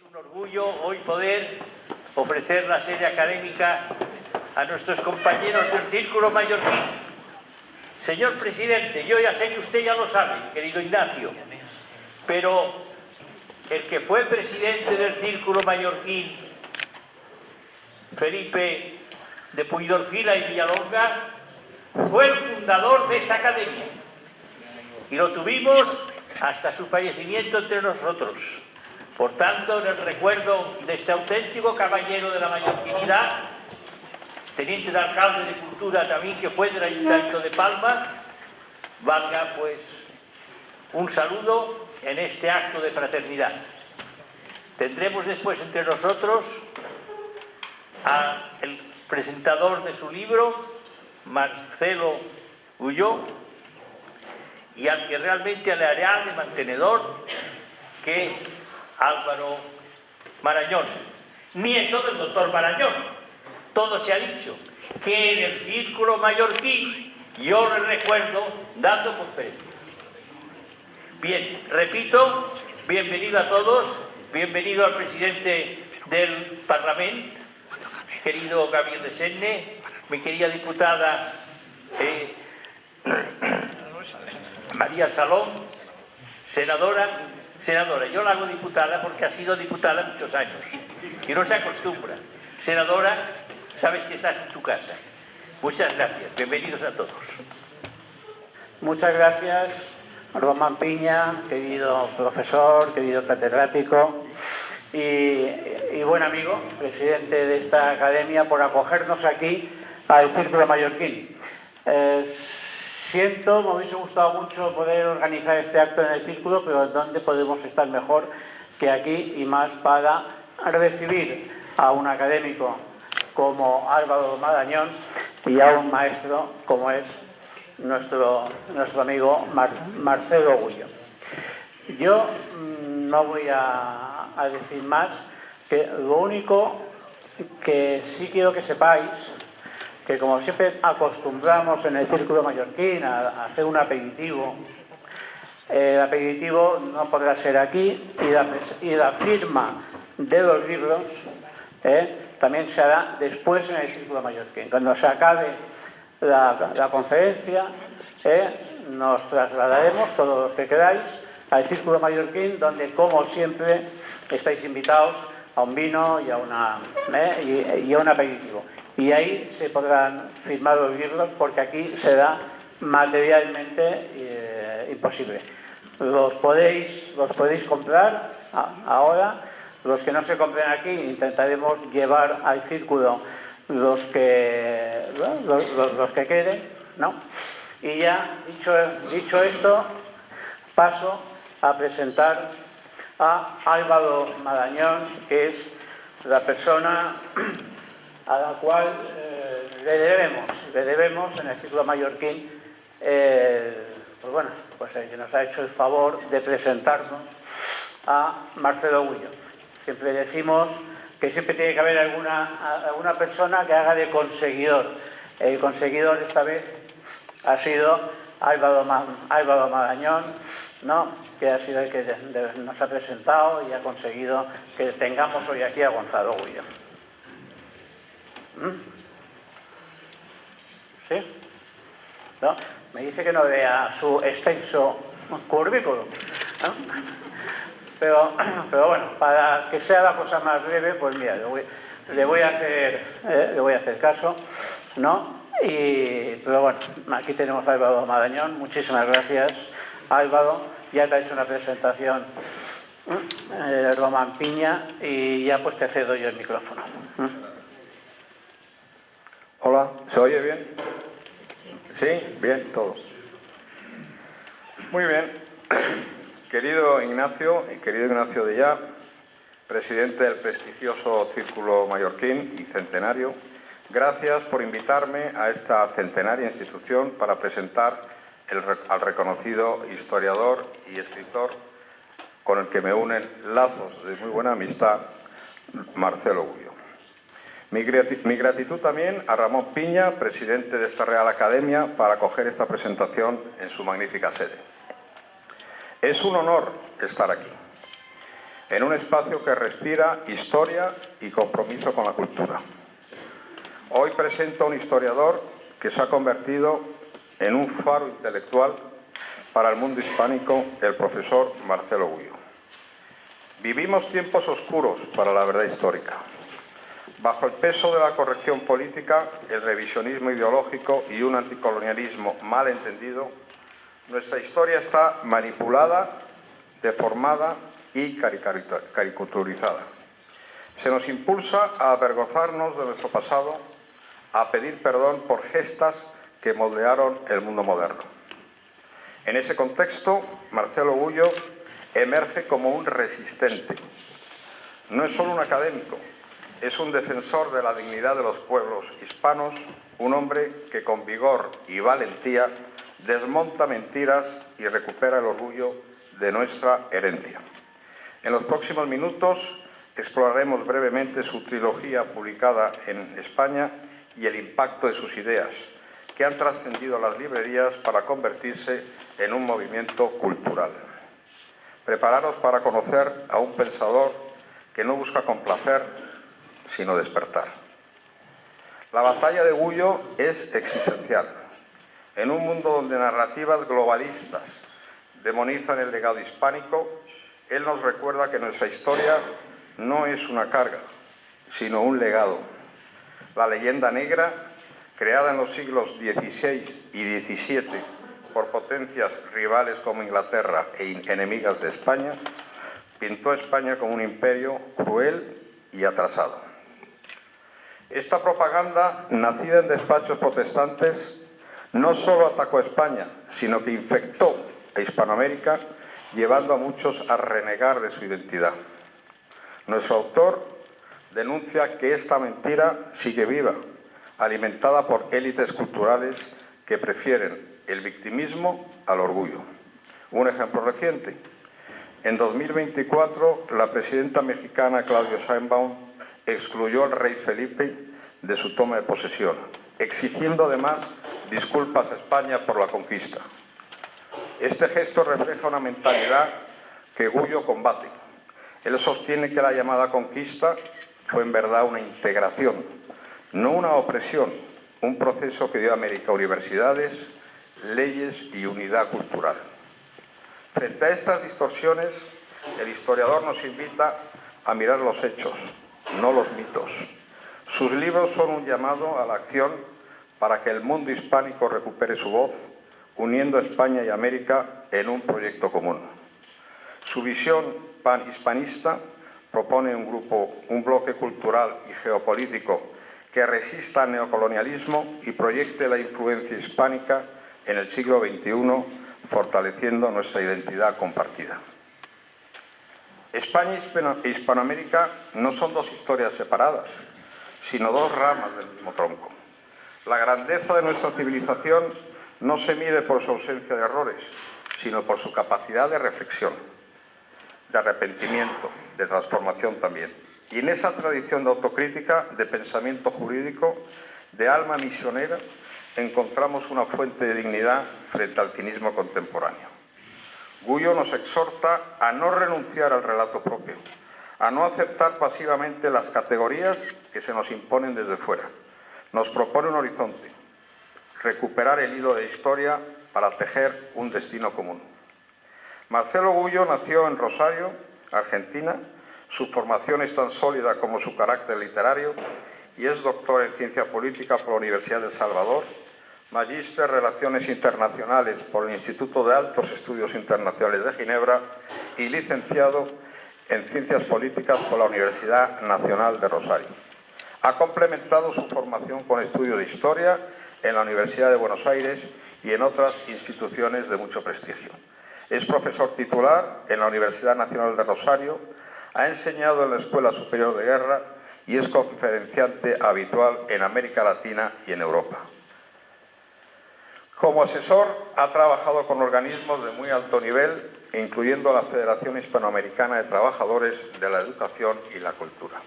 un orgullo hoy poder ofrecer la sede académica a nuestros compañeros del Círculo Mallorquín. Señor presidente, yo ya sé que usted ya lo sabe, querido Ignacio, pero el que fue presidente del Círculo Mallorquín, Felipe de Puigdorfila y Villalonga, fue el fundador de esta academia y lo tuvimos hasta su fallecimiento entre nosotros. Por tanto, en el recuerdo de este auténtico caballero de la mallorquinidad, teniente de alcalde de Cultura también, que fue del Ayuntamiento de Palma, valga pues un saludo en este acto de fraternidad. Tendremos después entre nosotros al presentador de su libro, Marcelo Ulló, y al que realmente le hará de mantenedor, que es Álvaro Marañón, nieto del doctor Marañón. Todo se ha dicho, que en el Círculo Mallorquín yo le recuerdo dando conferencias. Bien, repito, bienvenido a todos, bienvenido al presidente del Parlamento, querido Gabriel de Senne, mi querida diputada María Salón, senadora, yo la hago diputada porque ha sido diputada muchos años y no se acostumbra. Senadora, sabes que estás en tu casa. Muchas gracias, bienvenidos a todos. Muchas gracias, Román Piña, querido profesor, querido catedrático y buen amigo, presidente de esta academia, por acogernos aquí al Círculo Mallorquín. Siento, me hubiese gustado mucho poder organizar este acto en el Círculo, pero ¿dónde podemos estar mejor que aquí? Y más para recibir a un académico como Álvaro Marañón y a un maestro como es nuestro amigo Marcelo Ulló. Yo no voy a decir más, que lo único que sí quiero que sepáis, que como siempre acostumbramos en el Círculo Mallorquín a hacer un aperitivo, el aperitivo no podrá ser aquí y la firma de los libros también se hará después en el Círculo Mallorquín. Cuando se acabe la conferencia, nos trasladaremos, todos los que queráis, al Círculo Mallorquín, donde, como siempre, estáis invitados a un vino y a un aperitivo. Y ahí se podrán firmar los libros, porque aquí será materialmente imposible. Los podéis comprar ahora. Los que no se compren aquí intentaremos llevar al Círculo los que queden, ¿no? Y ya dicho esto, paso a presentar a Álvaro Marañón, que es la persona a la cual le debemos en el Círculo Mallorquín, pues el que nos ha hecho el favor de presentarnos a Marcelo Ulló. Siempre decimos que siempre tiene que haber alguna persona que haga de conseguidor. El conseguidor esta vez ha sido Álvaro Marañón, ¿no? Que ha sido el que nos ha presentado y ha conseguido que tengamos hoy aquí a Gonzalo Ulló. ¿Sí? ¿No? Me dice que no vea su extenso currículum, ¿no? Pero bueno, para que sea la cosa más breve, pues mira, le voy a hacer caso, ¿no? Pero bueno, aquí tenemos a Álvaro Marañón. Muchísimas gracias, Álvaro. Ya te ha hecho una presentación Román Piña y ya pues te cedo yo el micrófono. Hola, ¿se oye bien? ¿Sí? Bien, todo. Muy bien. Querido Ignacio Dellá, presidente del prestigioso Círculo Mallorquín y centenario, gracias por invitarme a esta centenaria institución para presentar al reconocido historiador y escritor con el que me unen lazos de muy buena amistad, Marcelo Ulló. Mi gratitud también a Ramón Piña, presidente de esta Real Academia, para acoger esta presentación en su magnífica sede. Es un honor estar aquí. en un espacio que respira historia y compromiso con la cultura. Hoy presento a un historiador que se ha convertido en un faro intelectual para el mundo hispánico, el profesor Marcelo Gullo. Vivimos tiempos oscuros para la verdad histórica. Bajo el peso de la corrección política, el revisionismo ideológico y un anticolonialismo mal entendido, nuestra historia está manipulada, deformada y caricaturizada. Se nos impulsa a avergonzarnos de nuestro pasado, a pedir perdón por gestas que moldearon el mundo moderno. En ese contexto, Marcelo Gullo emerge como un resistente. No es solo un académico, es un defensor de la dignidad de los pueblos hispanos, un hombre que con vigor y valentía desmonta mentiras y recupera el orgullo de nuestra herencia. En los próximos minutos exploraremos brevemente su trilogía publicada en España y el impacto de sus ideas, que han trascendido las librerías para convertirse en un movimiento cultural. Prepararos para conocer a un pensador que no busca complacer, sino despertar. La batalla de Gullo es existencial. En un mundo donde narrativas globalistas demonizan el legado hispánico, él nos recuerda que nuestra historia no es una carga, sino un legado. La leyenda negra, creada en los siglos XVI y XVII por potencias rivales como Inglaterra e enemigas de España, pintó a España como un imperio cruel y atrasado. Esta propaganda, nacida en despachos protestantes, no solo atacó a España, sino que infectó a Hispanoamérica, llevando a muchos a renegar de su identidad. Nuestro autor denuncia que esta mentira sigue viva, alimentada por élites culturales que prefieren el victimismo al orgullo. Un ejemplo reciente. En 2024, la presidenta mexicana Claudia Sheinbaum excluyó al rey Felipe de su toma de posesión, exigiendo además disculpas a España por la conquista. Este gesto refleja una mentalidad que Gullo combate. Él sostiene que la llamada conquista fue en verdad una integración, no una opresión, un proceso que dio a América universidades, leyes y unidad cultural. Frente a estas distorsiones, el historiador nos invita a mirar los hechos, no los mitos. Sus libros son un llamado a la acción para que el mundo hispánico recupere su voz, uniendo a España y América en un proyecto común. Su visión panhispanista propone un bloque cultural y geopolítico que resista al neocolonialismo y proyecte la influencia hispánica en el siglo XXI, fortaleciendo nuestra identidad compartida. España e Hispanoamérica no son dos historias separadas, sino dos ramas del mismo tronco. La grandeza de nuestra civilización no se mide por su ausencia de errores, sino por su capacidad de reflexión, de arrepentimiento, de transformación también. Y en esa tradición de autocrítica, de pensamiento jurídico, de alma misionera, encontramos una fuente de dignidad frente al cinismo contemporáneo. Gullo nos exhorta a no renunciar al relato propio, a no aceptar pasivamente las categorías que se nos imponen desde fuera. Nos propone un horizonte, recuperar el hilo de historia para tejer un destino común. Marcelo Gullo nació en Rosario, Argentina. Su formación es tan sólida como su carácter literario y es doctor en Ciencia Política por la Universidad de El Salvador, magíster en Relaciones Internacionales por el Instituto de Altos Estudios Internacionales de Ginebra y licenciado en Ciencias Políticas por la Universidad Nacional de Rosario. Ha complementado su formación con estudios de Historia en la Universidad de Buenos Aires y en otras instituciones de mucho prestigio. Es profesor titular en la Universidad Nacional de Rosario, ha enseñado en la Escuela Superior de Guerra y es conferenciante habitual en América Latina y en Europa. Como asesor, ha trabajado con organismos de muy alto nivel, incluyendo la Federación Hispanoamericana de Trabajadores de la Educación y la Cultura.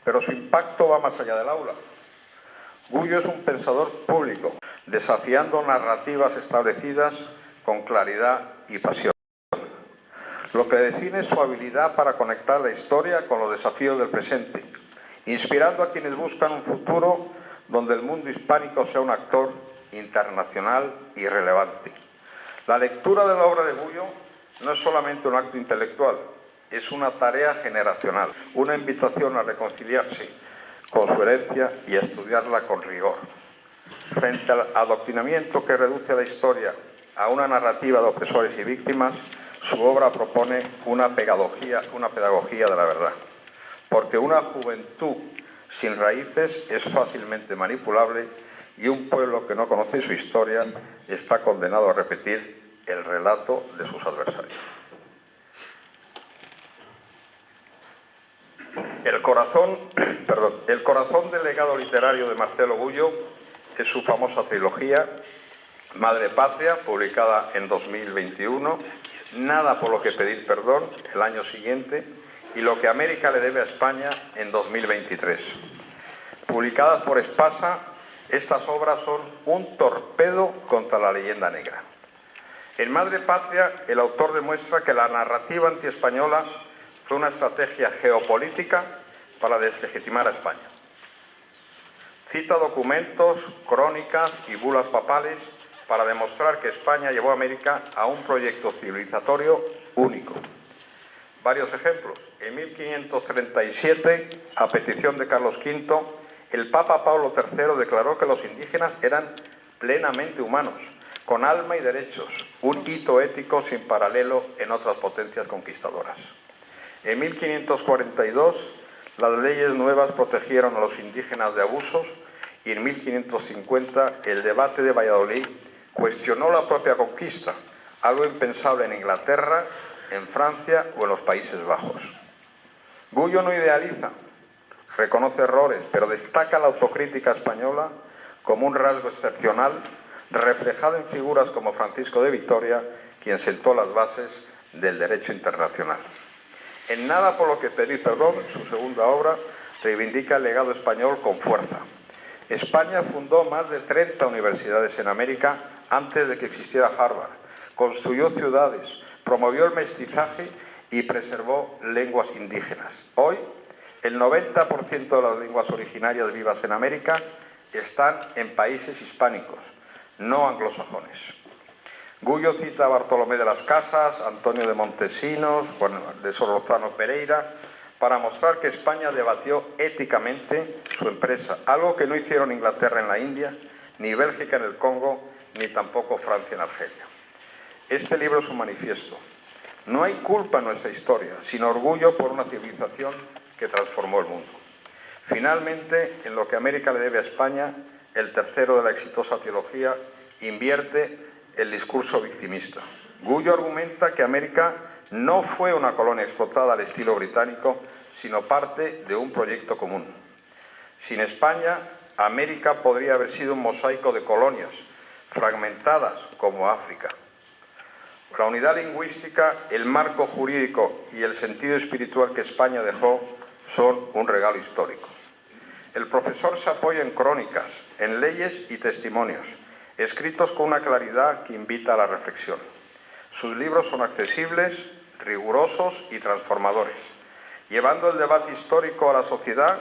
Pero su impacto va más allá del aula. Gullo es un pensador público, desafiando narrativas establecidas con claridad y pasión. lo que define su habilidad para conectar la historia con los desafíos del presente, inspirando a quienes buscan un futuro donde el mundo hispánico sea un actor internacional y relevante. La lectura de la obra de Gullo no es solamente un acto intelectual, es una tarea generacional, una invitación a reconciliarse con su herencia y a estudiarla con rigor. Frente al adoctrinamiento que reduce a la historia a una narrativa de opresores y víctimas, su obra propone una pedagogía de la verdad, porque una juventud sin raíces es fácilmente manipulable y un pueblo que no conoce su historia está condenado a repetir el relato de sus adversarios. El corazón del legado literario de Marcelo Gullo es su famosa trilogía Madre Patria, publicada en 2021, Nada por lo que pedir perdón, el año siguiente, y Lo que América le debe a España en 2023. Publicadas por Espasa, estas obras son un torpedo contra la leyenda negra. En Madre Patria, el autor demuestra que la narrativa antiespañola fue una estrategia geopolítica para deslegitimar a España. Cita documentos, crónicas y bulas papales para demostrar que España llevó a América a un proyecto civilizatorio único. Varios ejemplos. En 1537, a petición de Carlos V, el Papa Pablo III declaró que los indígenas eran plenamente humanos, con alma y derechos, un hito ético sin paralelo en otras potencias conquistadoras. En 1542, las leyes nuevas protegieron a los indígenas de abusos y en 1550 el debate de Valladolid cuestionó la propia conquista, algo impensable en Inglaterra, en Francia o en los Países Bajos. Gullo no idealiza, reconoce errores, pero destaca la autocrítica española como un rasgo excepcional reflejado en figuras como Francisco de Vitoria, quien sentó las bases del derecho internacional. En Nada por lo que pedir perdón, su segunda obra, reivindica el legado español con fuerza. España fundó más de 30 universidades en América antes de que existiera Harvard, construyó ciudades, promovió el mestizaje y preservó lenguas indígenas. Hoy, el 90% de las lenguas originarias vivas en América están en países hispánicos, no anglosajones. Gullo cita a Bartolomé de las Casas, Antonio de Montesinos, de Solórzano Pereira, para mostrar que España debatió éticamente su empresa, algo que no hicieron Inglaterra en la India, ni Bélgica en el Congo, ni tampoco Francia en Argelia. Este libro es un manifiesto. No hay culpa en nuestra historia, sino orgullo por una civilización que transformó el mundo. Finalmente, en Lo que América le debe a España, el tercero de la exitosa trilogía invierte el discurso victimista. Gullo argumenta que América no fue una colonia explotada al estilo británico, sino parte de un proyecto común. Sin España, América podría haber sido un mosaico de colonias, fragmentadas como África. La unidad lingüística, el marco jurídico y el sentido espiritual que España dejó son un regalo histórico. El profesor se apoya en crónicas, en leyes y testimonios, escritos con una claridad que invita a la reflexión. Sus libros son accesibles, rigurosos y transformadores, llevando el debate histórico a la sociedad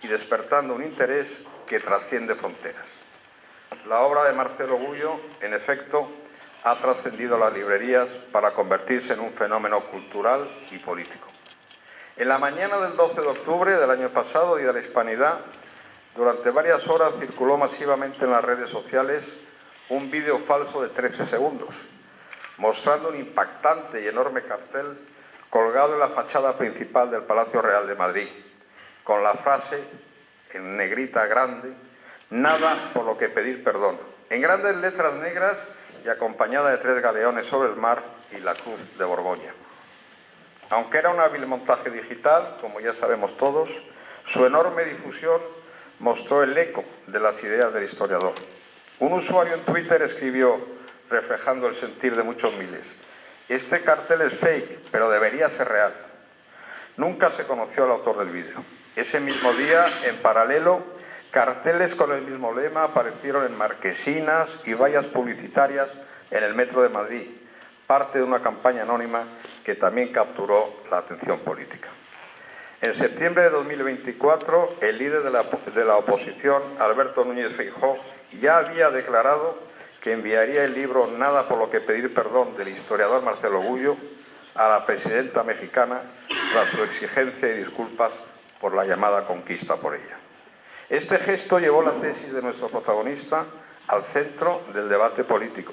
y despertando un interés que trasciende fronteras. La obra de Marcelo Gullo, en efecto, ha trascendido las librerías para convertirse en un fenómeno cultural y político. En la mañana del 12 de octubre del año pasado, Día de la Hispanidad, durante varias horas circuló masivamente en las redes sociales un vídeo falso de 13 segundos, mostrando un impactante y enorme cartel colgado en la fachada principal del Palacio Real de Madrid, con la frase, en negrita grande, nada por lo que pedir perdón, en grandes letras negras y acompañada de 3 galeones sobre el mar y la cruz de Borgoña. Aunque era un hábil montaje digital, como ya sabemos todos, su enorme difusión mostró el eco de las ideas del historiador. Un usuario en Twitter escribió, reflejando el sentir de muchos miles, este cartel es fake, pero debería ser real. Nunca se conoció al autor del vídeo. Ese mismo día, en paralelo, carteles con el mismo lema aparecieron en marquesinas y vallas publicitarias en el metro de Madrid, parte de una campaña anónima que también capturó la atención política. En septiembre de 2024, el líder de la oposición, Alberto Núñez Feijóo, ya había declarado que enviaría el libro Nada por lo que pedir perdón del historiador Marcelo Gullo a la presidenta mexicana tras su exigencia y disculpas por la llamada conquista por ella. Este gesto llevó la tesis de nuestro protagonista al centro del debate político,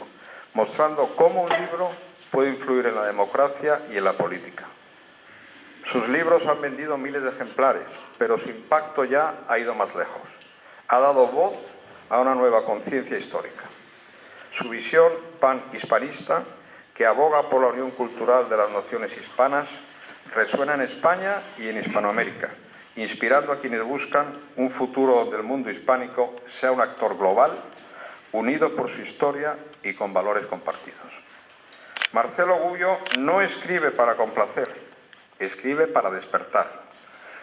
mostrando cómo un libro puede influir en la democracia y en la política. Sus libros han vendido miles de ejemplares, pero su impacto ya ha ido más lejos. Ha dado voz a una nueva conciencia histórica. Su visión pan-hispanista, que aboga por la unión cultural de las naciones hispanas, resuena en España y en Hispanoamérica, inspirando a quienes buscan un futuro donde el mundo hispánico sea un actor global, unido por su historia y con valores compartidos. Marcelo Gullo no escribe para complacer, escribe para despertar.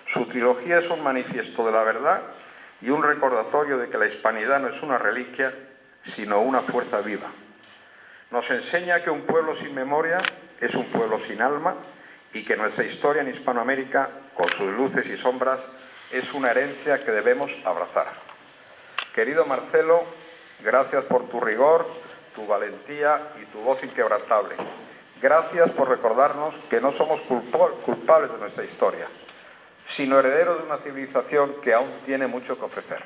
Su trilogía es un manifiesto de la verdad y un recordatorio de que la hispanidad no es una reliquia, sino una fuerza viva. Nos enseña que un pueblo sin memoria es un pueblo sin alma y que nuestra historia en Hispanoamérica, con sus luces y sombras, es una herencia que debemos abrazar. Querido Marcelo, gracias por tu rigor, tu valentía y tu voz inquebrantable. Gracias por recordarnos que no somos culpables de nuestra historia, sino herederos de una civilización que aún tiene mucho que ofrecer.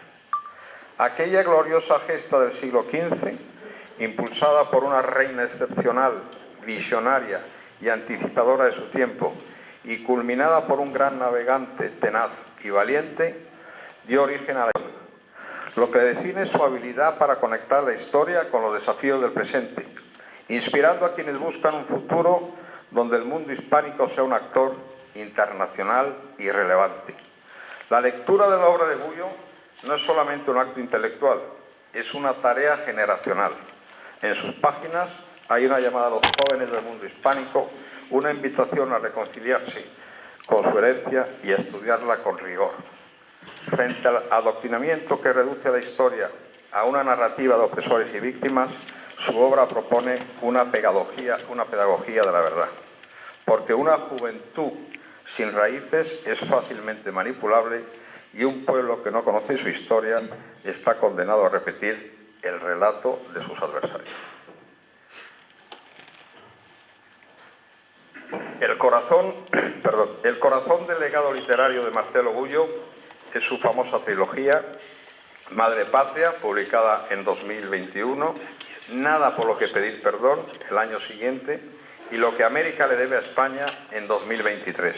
Aquella gloriosa gesta del siglo XV, impulsada por una reina excepcional, visionaria y anticipadora de su tiempo, y culminada por un gran navegante tenaz y valiente, dio origen a lo que define su habilidad para conectar la historia con los desafíos del presente, inspirando a quienes buscan un futuro donde el mundo hispánico sea un actor internacional y relevante. La lectura de la obra de Gullo no es solamente un acto intelectual, es una tarea generacional. En sus páginas hay una llamada a los jóvenes del mundo hispánico, una invitación a reconciliarse con su herencia y a estudiarla con rigor. Frente al adoctrinamiento que reduce a la historia a una narrativa de opresores y víctimas, su obra propone una pedagogía de la verdad. Porque una juventud sin raíces es fácilmente manipulable y un pueblo que no conoce su historia está condenado a repetir el relato de sus adversarios. El corazón del legado literario de Marcelo Gullo es su famosa trilogía Madre Patria, publicada en 2021, Nada por lo que pedir perdón, el año siguiente, y Lo que América le debe a España en 2023.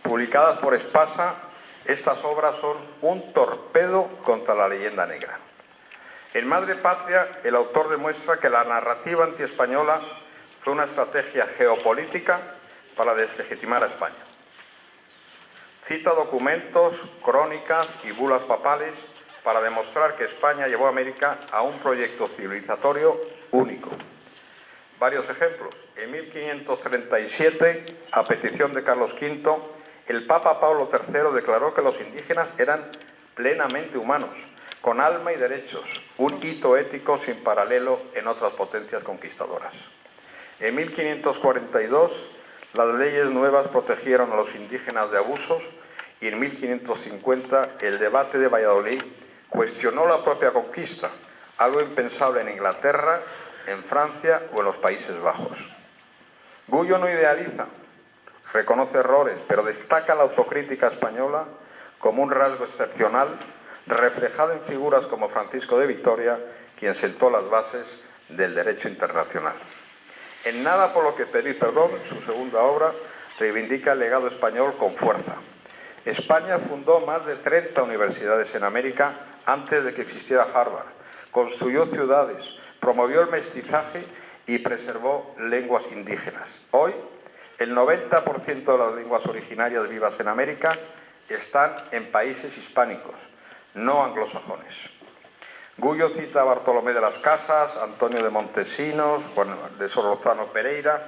Publicadas por Espasa, estas obras son un torpedo contra la leyenda negra. En Madre Patria, el autor demuestra que la narrativa antiespañola fue una estrategia geopolítica para deslegitimar a España. Cita documentos, crónicas y bulas papales para demostrar que España llevó a América a un proyecto civilizatorio único. Varios ejemplos. En 1537, a petición de Carlos V, el Papa Pablo III declaró que los indígenas eran plenamente humanos, con alma y derechos, un hito ético sin paralelo en otras potencias conquistadoras. En 1542, las leyes nuevas protegieron a los indígenas de abusos y en 1550 el debate de Valladolid cuestionó la propia conquista, algo impensable en Inglaterra, en Francia o en los Países Bajos. Gullo no idealiza, reconoce errores, pero destaca la autocrítica española como un rasgo excepcional reflejado en figuras como Francisco de Vitoria, quien sentó las bases del derecho internacional. En Nada por lo que pedir perdón, su segunda obra, reivindica el legado español con fuerza. España fundó más de 30 universidades en América antes de que existiera Harvard, construyó ciudades, promovió el mestizaje y preservó lenguas indígenas. Hoy, el 90% de las lenguas originarias vivas en América están en países hispánicos, no anglosajones. Gullo cita a Bartolomé de las Casas, Antonio de Montesinos, Juan de Solorzano Pereira,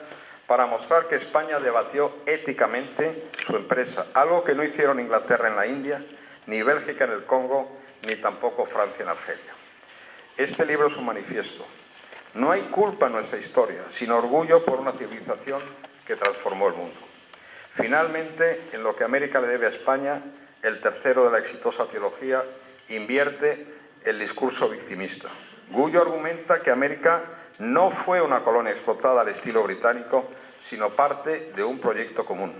para mostrar que España debatió éticamente su empresa, algo que no hicieron Inglaterra en la India, ni Bélgica en el Congo, ni tampoco Francia en Argelia. Este libro es un manifiesto. No hay culpa en nuestra historia, sino orgullo por una civilización que transformó el mundo. Finalmente, en lo que América le debe a España, el tercero de la exitosa trilogía invierte el discurso victimista. Gullo argumenta que América no fue una colonia explotada al estilo británico, sino parte de un proyecto común.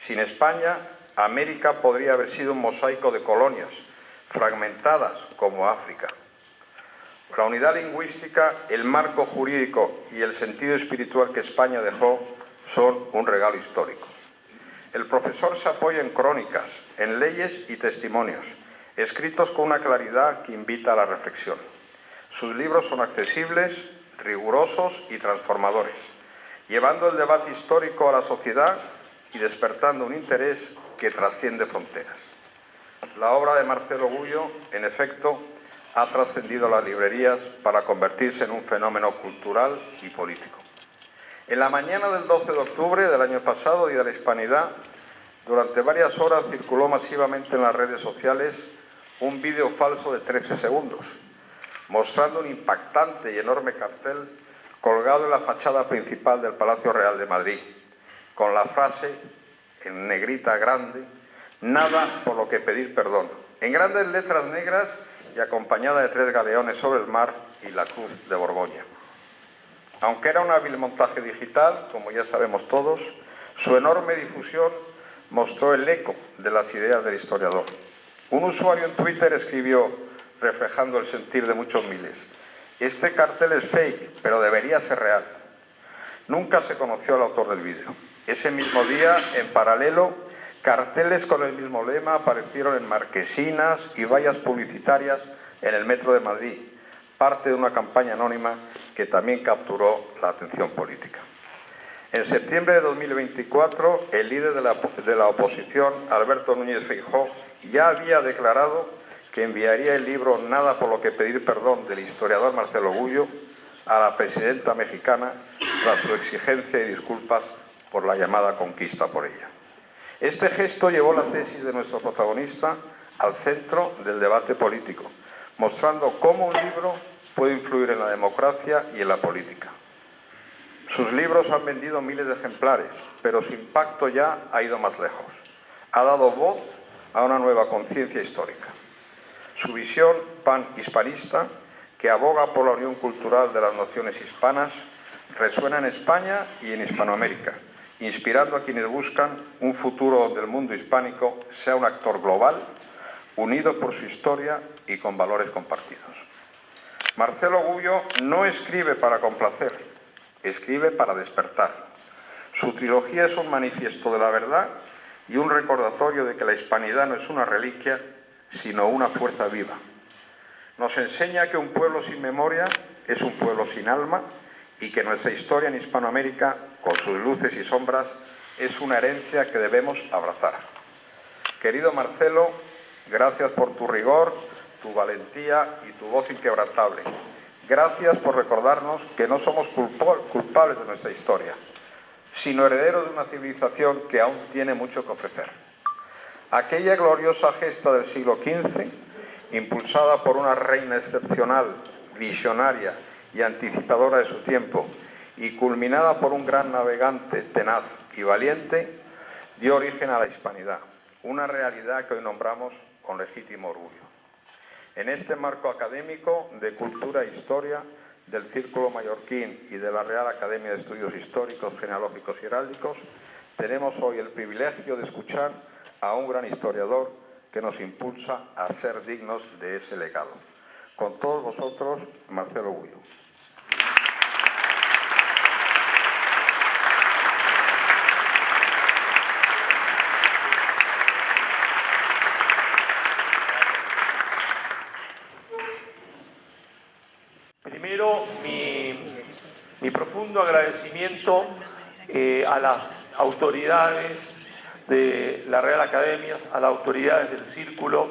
Sin España, América podría haber sido un mosaico de colonias, fragmentadas como África. La unidad lingüística, el marco jurídico y el sentido espiritual que España dejó son un regalo histórico. El profesor se apoya en crónicas, en leyes y testimonios, escritos con una claridad que invita a la reflexión. Sus libros son accesibles, rigurosos y transformadores, llevando el debate histórico a la sociedad y despertando un interés que trasciende fronteras. La obra de Marcelo Gullo, en efecto, ha trascendido las librerías para convertirse en un fenómeno cultural y político. En la mañana del 12 de octubre del año pasado, Día de la Hispanidad, durante varias horas circuló masivamente en las redes sociales un vídeo falso de 13 segundos, mostrando un impactante y enorme cartel colgado en la fachada principal del Palacio Real de Madrid, con la frase, en negrita grande, "Nada por lo que pedir perdón", en grandes letras negras y acompañada de 3 galeones sobre el mar y la cruz de Borgoña. Aunque era un hábil montaje digital, como ya sabemos todos, su enorme difusión mostró el eco de las ideas del historiador. Un usuario en Twitter escribió, reflejando el sentir de muchos miles: "Este cartel es fake, pero debería ser real". Nunca se conoció al autor del vídeo. Ese mismo día, en paralelo, carteles con el mismo lema aparecieron en marquesinas y vallas publicitarias en el metro de Madrid, parte de una campaña anónima que también capturó la atención política. En septiembre de 2024, el líder de la oposición, Alberto Núñez Feijóo, ya había declarado que enviaría el libro "Nada por lo que pedir perdón" del historiador Marcelo Gullo a la presidenta mexicana tras su exigencia y disculpas por la llamada conquista por ella. Este gesto llevó la tesis de nuestro protagonista al centro del debate político, mostrando cómo un libro puede influir en la democracia y en la política. Sus libros han vendido miles de ejemplares, pero su impacto ya ha ido más lejos. Ha dado voz a una nueva conciencia histórica. Su visión pan-hispanista, que aboga por la unión cultural de las naciones hispanas, resuena en España y en Hispanoamérica, inspirando a quienes buscan un futuro donde el mundo hispánico sea un actor global, unido por su historia y con valores compartidos. Marcelo Gullo no escribe para complacer, escribe para despertar. Su trilogía es un manifiesto de la verdad y un recordatorio de que la hispanidad no es una reliquia, sino una fuerza viva. Nos enseña que un pueblo sin memoria es un pueblo sin alma y que nuestra historia en Hispanoamérica, con sus luces y sombras, es una herencia que debemos abrazar. Querido Marcelo, gracias por tu rigor, tu valentía y tu voz inquebrantable. Gracias por recordarnos que no somos culpables de nuestra historia, sino herederos de una civilización que aún tiene mucho que ofrecer. Aquella gloriosa gesta del siglo XV, impulsada por una reina excepcional, visionaria y anticipadora de su tiempo, y culminada por un gran navegante tenaz y valiente, dio origen a la hispanidad, una realidad que hoy nombramos con legítimo orgullo. En este marco académico de Cultura e Historia del Círculo Mallorquín y de la Real Academia de Estudios Históricos, Genealógicos y Heráldicos, tenemos hoy el privilegio de escuchar a un gran historiador que nos impulsa a ser dignos de ese legado. Con todos vosotros, Marcelo Gullo. Primero, mi profundo agradecimiento a las autoridades de la Real Academia, a las autoridades del Círculo,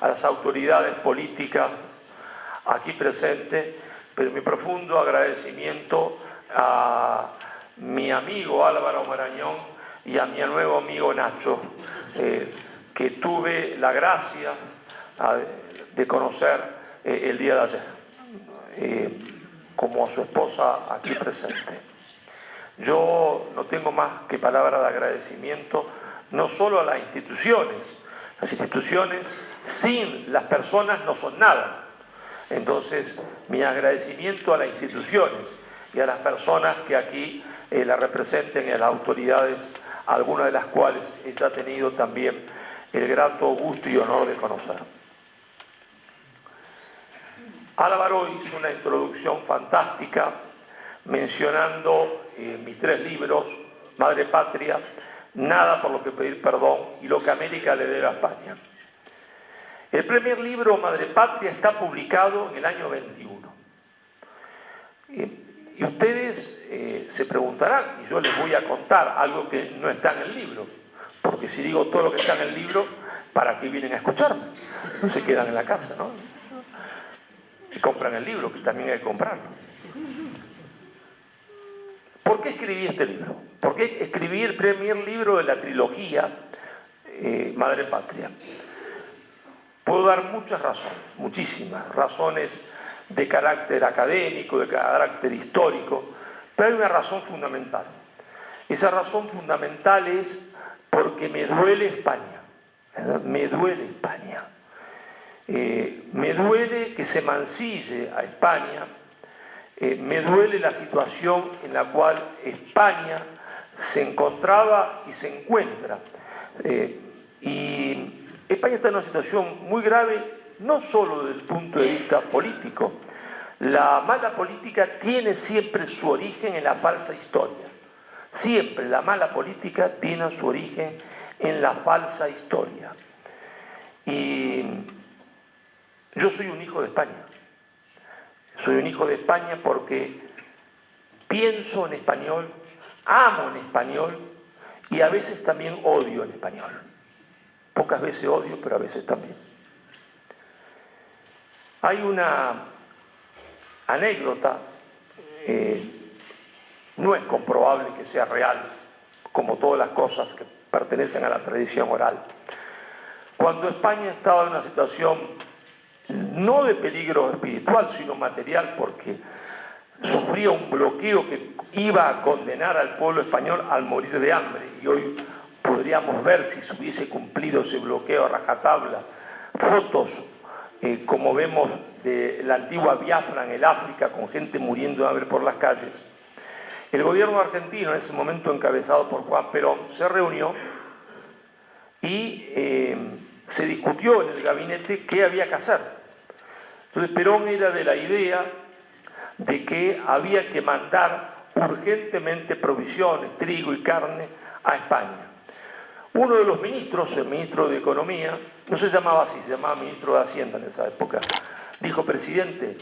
a las autoridades políticas aquí presentes, pero mi profundo agradecimiento a mi amigo Álvaro Marañón y a mi nuevo amigo Nacho, que tuve la gracia de conocer el día de ayer. como a su esposa aquí presente. Yo no tengo más que palabras de agradecimiento, no solo a las instituciones sin las personas no son nada. Entonces, mi agradecimiento a las instituciones y a las personas que aquí la representen y a las autoridades, algunas de las cuales ella ha tenido también el grato gusto y honor de conocer. Álvaro hizo una introducción fantástica mencionando mis 3 libros, Madre Patria, Nada por lo que pedir perdón y Lo que América le debe a España. El primer libro, Madre Patria, está publicado en el año 21. Y ustedes se preguntarán, y yo les voy a contar algo que no está en el libro, porque si digo todo lo que está en el libro, ¿para qué vienen a escucharme? No se quedan en la casa, ¿no? Y compran el libro, que también hay que comprarlo. ¿Por qué escribí este libro? ¿Por qué escribí el primer libro de la trilogía Madre Patria? Puedo dar muchas razones, muchísimas razones de carácter académico, de carácter histórico, pero hay una razón fundamental. Esa razón fundamental es porque me duele España, ¿verdad? Me duele España. Me duele que se mancille a España, me duele la situación en la cual España se encontraba y se encuentra. Y España está en una situación muy grave, no solo desde el punto de vista político. La mala política tiene siempre su origen en la falsa historia. Siempre la mala política tiene su origen en la falsa historia. Y yo soy un hijo de España. Soy un hijo de España porque pienso en español, amo en español y a veces también odio en español. Pocas veces odio, pero a veces también. Hay una anécdota, no es comprobable que sea real, como todas las cosas que pertenecen a la tradición oral. Cuando España estaba en una situación no de peligro espiritual, sino material, porque sufría un bloqueo que iba a condenar al pueblo español al morir de hambre, y hoy podríamos ver, si se hubiese cumplido ese bloqueo a rajatabla, fotos como vemos de la antigua Biafra en el África, con gente muriendo de hambre por las calles. El gobierno argentino, en ese momento encabezado por Juan Perón, se reunió y se discutió en el gabinete qué había que hacer. Entonces Perón era de la idea de que había que mandar urgentemente provisiones, trigo y carne a España. Uno de los ministros, el ministro de Economía, no se llamaba así, se llamaba ministro de Hacienda en esa época, dijo: presidente,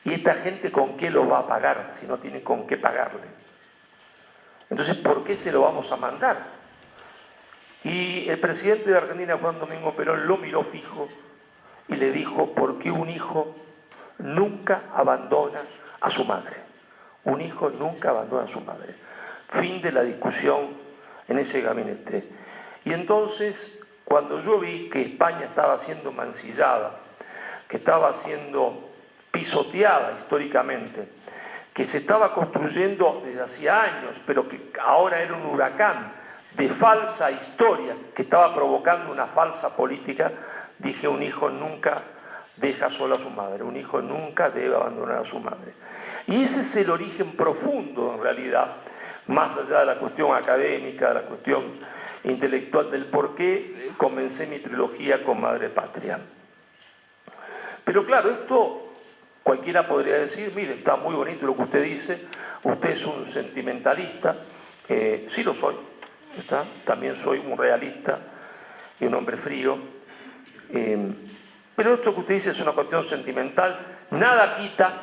¿y esta gente con qué lo va a pagar si no tiene con qué pagarle? Entonces, ¿por qué se lo vamos a mandar? Y el presidente de Argentina, Juan Domingo Perón, lo miró fijo y le dijo: ¿por qué un hijo nunca abandona a su madre? Un hijo nunca abandona a su madre. Fin de la discusión en ese gabinete. Y entonces, cuando yo vi que España estaba siendo mancillada, que estaba siendo pisoteada históricamente, que se estaba construyendo desde hacía años, pero que ahora era un huracán de falsa historia que estaba provocando una falsa política, dije: un hijo nunca deja sola a su madre, un hijo nunca debe abandonar a su madre. Y ese es el origen profundo, en realidad, más allá de la cuestión académica, de la cuestión intelectual, del por qué comencé mi trilogía con Madre Patria. Pero claro, esto cualquiera podría decir: mire, está muy bonito lo que usted dice, usted es un sentimentalista. Sí lo soy, ¿está? También soy un realista y un hombre frío. Pero esto que usted dice es una cuestión sentimental. Nada quita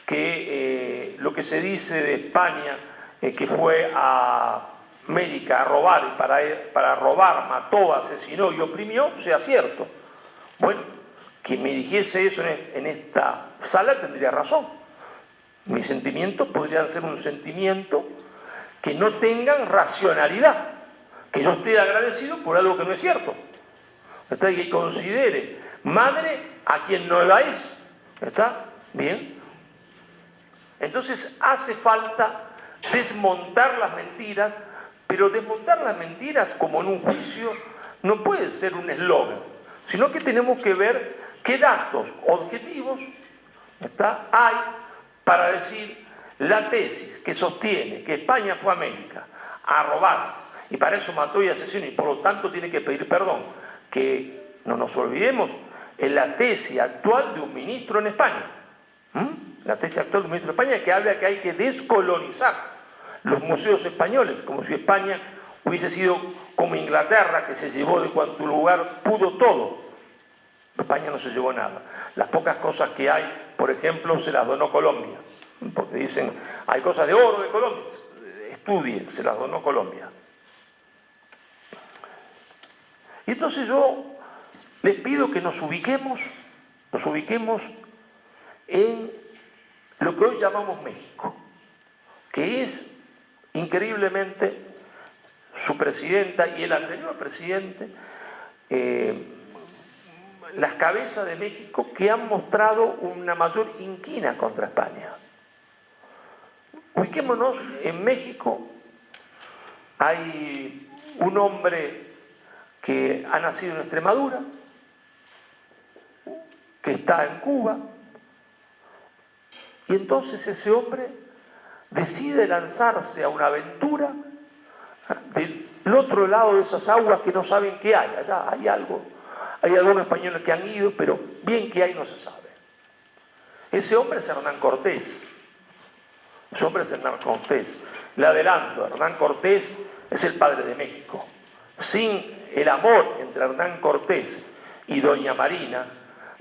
que lo que se dice de España, que fue a América a robar, y para robar mató, asesinó y oprimió, sea cierto. Bueno, quien me dijese eso en esta sala tendría razón. Mis sentimientos podrían ser un sentimiento que no tengan racionalidad, que yo esté agradecido por algo que no es cierto. ¿Está? Y que considere madre a quien no la es. ¿Está? Bien. Entonces hace falta desmontar las mentiras, pero desmontar las mentiras como en un juicio no puede ser un eslogan, sino que tenemos que ver qué datos objetivos hay para decir la tesis que sostiene que España fue a América a robar y para eso mató y asesinó y por lo tanto tiene que pedir perdón, que no nos olvidemos, es la tesis actual de un ministro en España. La tesis actual de un ministro de España que habla que hay que descolonizar los museos españoles, como si España hubiese sido como Inglaterra, que se llevó de cuanto lugar pudo todo. España no se llevó nada. Las pocas cosas que hay, por ejemplo, se las donó Colombia, porque dicen, hay cosas de oro de Colombia. Estudien, se las donó Colombia. Y entonces yo les pido que nos ubiquemos en lo que hoy llamamos México, que es increíblemente su presidenta y el anterior presidente, las cabezas de México que han mostrado una mayor inquina contra España. Ubiquémonos en México, hay un hombre que ha nacido en Extremadura, que está en Cuba, y entonces ese hombre decide lanzarse a una aventura del otro lado de esas aguas que no saben qué hay. Allá hay algo, hay algunos españoles que han ido, pero bien que hay no se sabe. Ese hombre es Hernán Cortés. Ese hombre es Hernán Cortés. Le adelanto, Hernán Cortés es el padre de México. Sin el amor entre Hernán Cortés y doña Marina,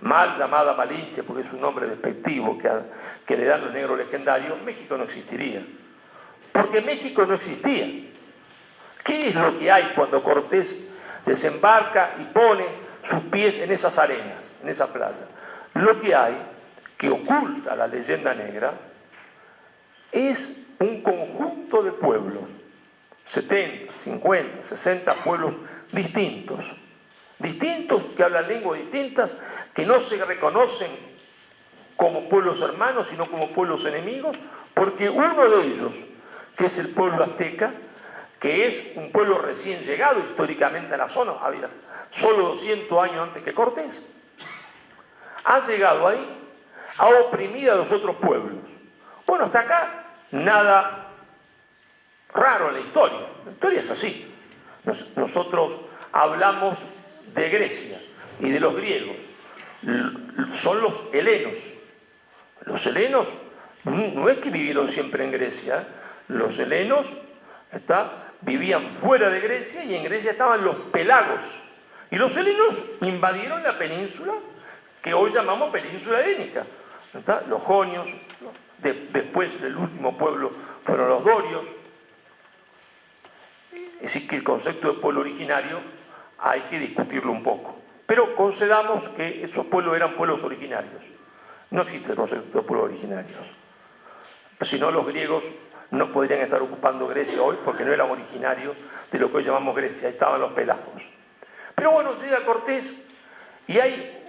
mal llamada Malinche porque es un nombre despectivo que le dan los negros legendarios, México no existiría. Porque México no existía. ¿Qué es lo que hay cuando Cortés desembarca y pone sus pies en esas arenas, en esa playa? Lo que hay, que oculta la leyenda negra, es un conjunto de pueblos, 70, 50, 60 pueblos distintos, que hablan lenguas distintas, que no se reconocen como pueblos hermanos, sino como pueblos enemigos, porque uno de ellos, que es el pueblo azteca, que es un pueblo recién llegado históricamente a la zona, había solo 200 años antes que Cortés, ha llegado ahí, ha oprimido a los otros pueblos. Bueno, hasta acá nada raro en la historia es así. Nosotros hablamos de Grecia y de los griegos, son los helenos. Los helenos no es que vivieron siempre en Grecia, los helenos vivían fuera de Grecia y en Grecia estaban los pelagos. Y los helenos invadieron la península que hoy llamamos península helénica. Los jonios, después el último pueblo fueron los dorios. Es decir, que el concepto de pueblo originario hay que discutirlo un poco. Pero concedamos que esos pueblos eran pueblos originarios. No existe el concepto de pueblos originarios. Si no, los griegos no podrían estar ocupando Grecia hoy porque no eran originarios de lo que hoy llamamos Grecia, ahí estaban los pelagos. Pero bueno, llega Cortés y hay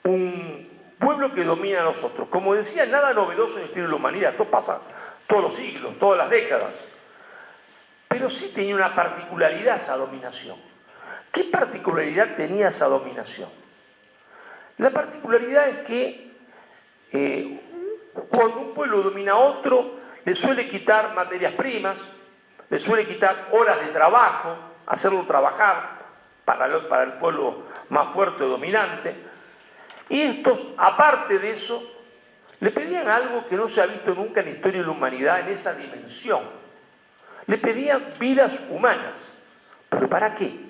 un pueblo que domina a nosotros. Como decía, nada novedoso en el estilo de la humanidad, esto pasa todos los siglos, todas las décadas. Pero sí tenía una particularidad esa dominación. ¿Qué particularidad tenía esa dominación? La particularidad es que cuando un pueblo domina a otro, le suele quitar materias primas, le suele quitar horas de trabajo, hacerlo trabajar para el pueblo más fuerte o dominante. Y estos, aparte de eso, le pedían algo que no se ha visto nunca en la historia de la humanidad en esa dimensión. Le pedían vidas humanas. ¿Pero para qué?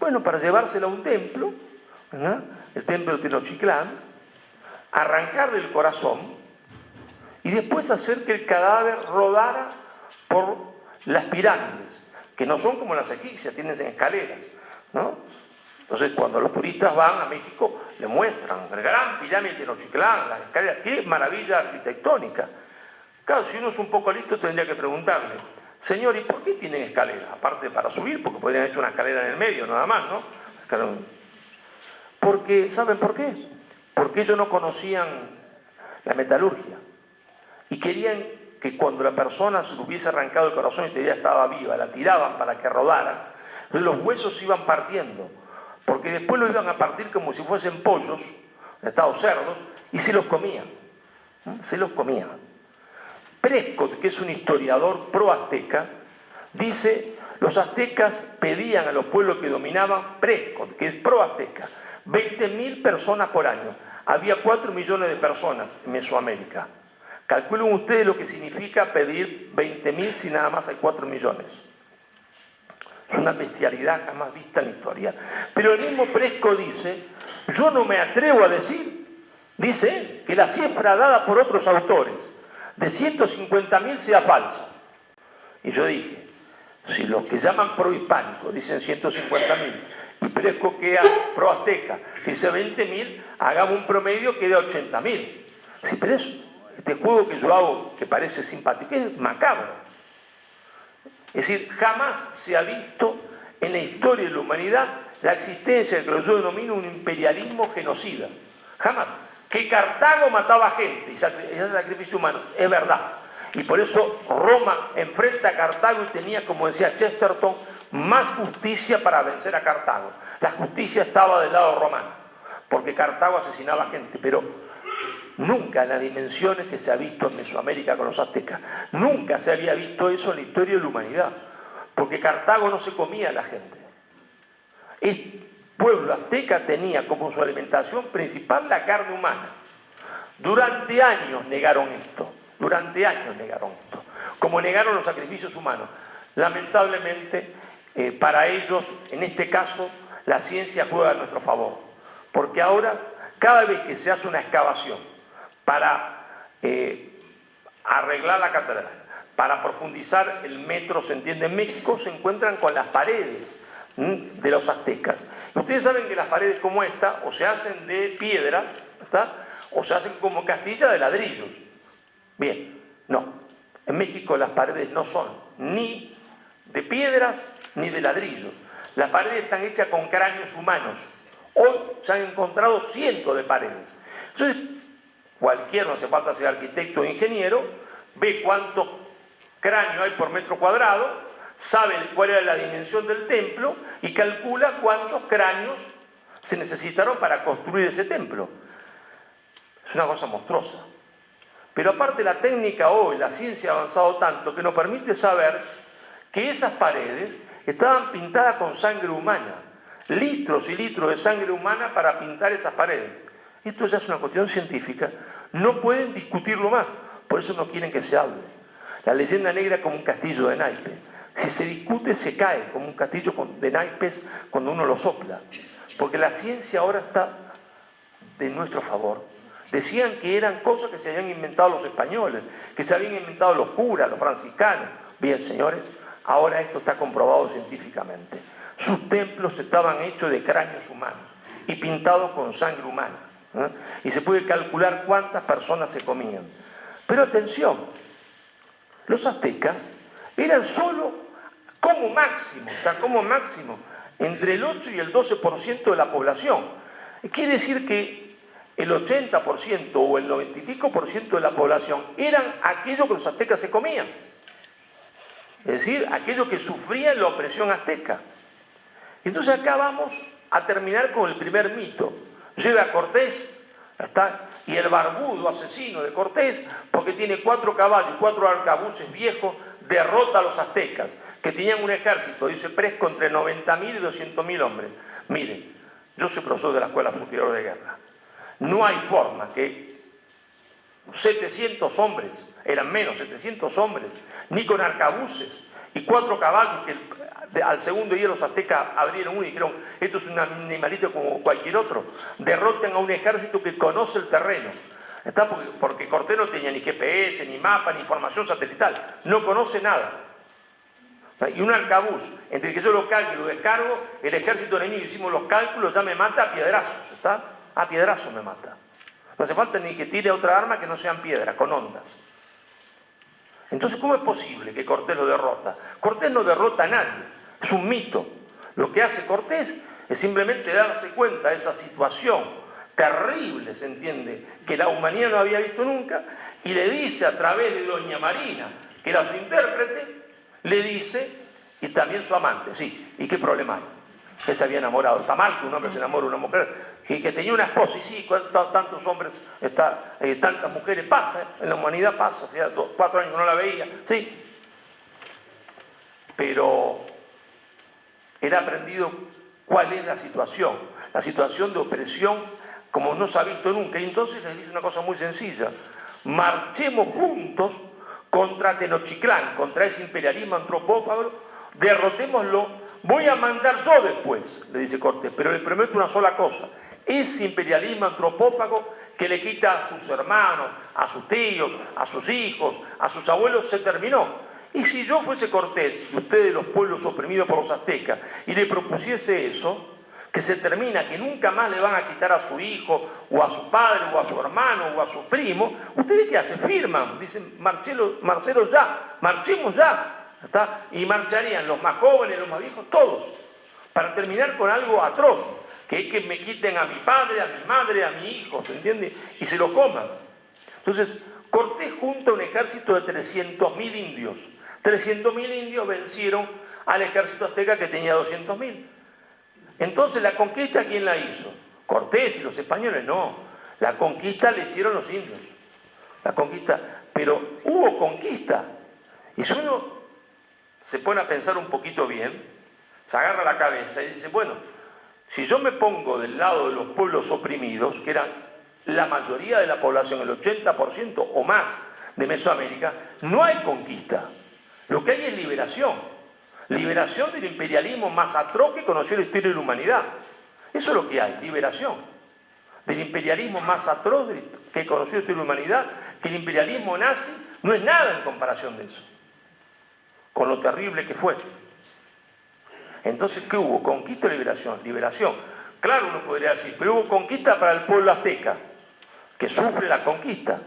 Bueno, para llevársela a un templo, ¿verdad? El templo de Tenochtitlán, arrancarle el corazón y después hacer que el cadáver rodara por las pirámides, que no son como las egipcias, tienen escaleras, ¿no? Entonces, cuando los turistas van a México, le muestran la gran pirámide de Tenochtitlán, las escaleras, qué maravilla arquitectónica. Claro, si uno es un poco listo, tendría que preguntarle, señor, ¿y por qué tienen escaleras? Aparte para subir, porque podrían haber hecho una escalera en el medio, nada más, ¿no? Porque, ¿saben por qué? Porque ellos no conocían la metalurgia. y querían que cuando la persona se le hubiese arrancado el corazón y todavía estaba viva, la tiraban para que rodara, entonces los huesos se iban partiendo, porque después lo iban a partir como si fuesen pollos, cerdos, y se los comían. Se los comían. Prescott, que es un historiador pro-azteca, dice: los aztecas pedían a los pueblos que dominaban, Prescott, que es pro-azteca, 20.000 personas por año. Había 4 millones de personas en Mesoamérica. Calculen ustedes lo que significa pedir 20.000 si nada más hay 4 millones. Es una bestialidad jamás vista en la historia. Pero el mismo Prescott dice: yo no me atrevo a decir, dice él, que la cifra dada por otros autores de 150.000 sea falsa. Y yo dije: si los que llaman prohispánicos dicen 150.000 y Prescott queda pro-azteca dice 20.000, hagamos un promedio que dé 80.000. Sí, pero este juego que yo hago, que parece simpático, es macabro. Es decir, jamás se ha visto en la historia de la humanidad la existencia de lo que yo denomino un imperialismo genocida. Jamás. Que Cartago mataba gente y hacía sacrificio humano, es verdad. Y por eso Roma enfrenta a Cartago y tenía, como decía Chesterton, más justicia para vencer a Cartago. La justicia estaba del lado romano, porque Cartago asesinaba gente, pero nunca en las dimensiones que se ha visto en Mesoamérica con los aztecas. Nunca se había visto eso en la historia de la humanidad, porque Cartago no se comía a la gente. El pueblo azteca tenía como su alimentación principal la carne humana. Durante años negaron esto. Durante años negaron esto. Como negaron los sacrificios humanos. Lamentablemente, para ellos, en este caso, la ciencia juega a nuestro favor. Porque ahora, cada vez que se hace una excavación para arreglar la catedral, para profundizar el metro, se entiende, en México, se encuentran con las paredes de los aztecas. Ustedes saben que las paredes como esta, o se hacen de piedras, ¿está?, o se hacen como castilla de ladrillos. Bien, no. En México las paredes no son ni de piedras ni de ladrillos. Las paredes están hechas con cráneos humanos. Hoy se han encontrado cientos de paredes. Entonces, cualquiera, no hace falta ser arquitecto o ingeniero, ve cuánto cráneo hay por metro cuadrado, sabe cuál era la dimensión del templo y calcula cuántos cráneos se necesitaron para construir ese templo. Es una cosa monstruosa. Pero aparte, la técnica hoy, la ciencia ha avanzado tanto que nos permite saber que esas paredes estaban pintadas con sangre humana. Litros y litros de sangre humana para pintar esas paredes. Esto ya es una cuestión científica. No pueden discutirlo más. Por eso no quieren que se hable. La leyenda negra como un castillo de naipes. Si se discute, se cae como un castillo de naipes cuando uno lo sopla. Porque la ciencia ahora está de nuestro favor. Decían que eran cosas que se habían inventado los españoles, que se habían inventado los curas, los franciscanos. Bien, señores, ahora esto está comprobado científicamente. Sus templos estaban hechos de cráneos humanos y pintados con sangre humana. Y se puede calcular cuántas personas se comían. Pero atención, los aztecas eran solo como máximo, entre el 8 y el 12% de la población. Quiere decir que el 80% o el 90 y pico por ciento de la población eran aquellos que los aztecas se comían. Es decir, aquellos que sufrían la opresión azteca. Entonces acá vamos a terminar con el primer mito. Llega Cortés, y el barbudo asesino de Cortés, porque tiene 4 caballos y 4 arcabuces viejos, derrota a los aztecas, que tenían un ejército, dice Prescott, entre 90.000 y 200.000 hombres. Miren, yo soy profesor de la Escuela Fusilador de Guerra. No hay forma que 700 hombres, eran menos, 700 hombres, ni con arcabuces y 4 caballos, que al segundo día los aztecas abrieron uno y dijeron: esto es un animalito como cualquier otro, derroten a un ejército que conoce el terreno. ¿Está? Porque Cortés no tenía ni GPS, ni mapa, ni información satelital, no conoce nada. Y un arcabuz, entre que yo lo calco y lo descargo, el ejército enemigo, hicimos los cálculos, ya me mata a piedrazos, ¿está? A piedrazos me mata. No hace falta ni que tire otra arma que no sean piedras, con ondas. Entonces, ¿cómo es posible que Cortés lo derrota? Cortés no derrota a nadie, es un mito. Lo que hace Cortés es simplemente darse cuenta de esa situación terrible, se entiende, que la humanidad no había visto nunca, y le dice a través de doña Marina, que era su intérprete, le dice, y también su amante, sí, ¿y qué problema hay? Que se había enamorado. Está mal que un hombre se enamore de una mujer, que tenía una esposa, y sí, tantos hombres, tantas mujeres pasa, en la humanidad pasa, hacía 4 años que no la veía, sí. Pero él ha aprendido cuál es la situación de opresión como no se ha visto nunca. Y entonces les dice una cosa muy sencilla: marchemos juntos contra Tenochtitlán, contra ese imperialismo antropófago, derrotémoslo. Voy a mandar yo después, le dice Cortés, pero le prometo una sola cosa: ese imperialismo antropófago que le quita a sus hermanos, a sus tíos, a sus hijos, a sus abuelos, se terminó. Y si yo fuese Cortés, y ustedes los pueblos oprimidos por los aztecas, y le propusiese eso, que se termina, que nunca más le van a quitar a su hijo, o a su padre, o a su hermano, o a su primo, ¿ustedes qué hacen? Firman, dicen, Marcelo ya, marchemos ya, ¿está? Y marcharían los más jóvenes, los más viejos, todos, para terminar con algo atroz, que es que me quiten a mi padre, a mi madre, a mi hijo, ¿se entiende? Y se lo coman. Entonces, Cortés junta un ejército de 300.000 indios. 300.000 indios vencieron al ejército azteca, que tenía 200.000. Entonces, ¿la conquista quién la hizo? ¿Cortés y los españoles? No. La conquista la hicieron los indios. La conquista. Pero hubo conquista. Y si uno se pone a pensar un poquito bien, se agarra la cabeza y dice, bueno, si yo me pongo del lado de los pueblos oprimidos, que eran la mayoría de la población, el 80% o más de Mesoamérica, no hay conquista. Lo que hay es liberación. Liberación del imperialismo más atroz que conoció la historia de la humanidad. Eso es lo que hay, liberación. Del imperialismo más atroz que conoció la historia de la humanidad, que el imperialismo nazi no es nada en comparación de eso. Con lo terrible que fue. Entonces, ¿qué hubo? ¿Conquista o liberación? Liberación. Claro, uno podría decir, pero hubo conquista para el pueblo azteca, que sufre la conquista.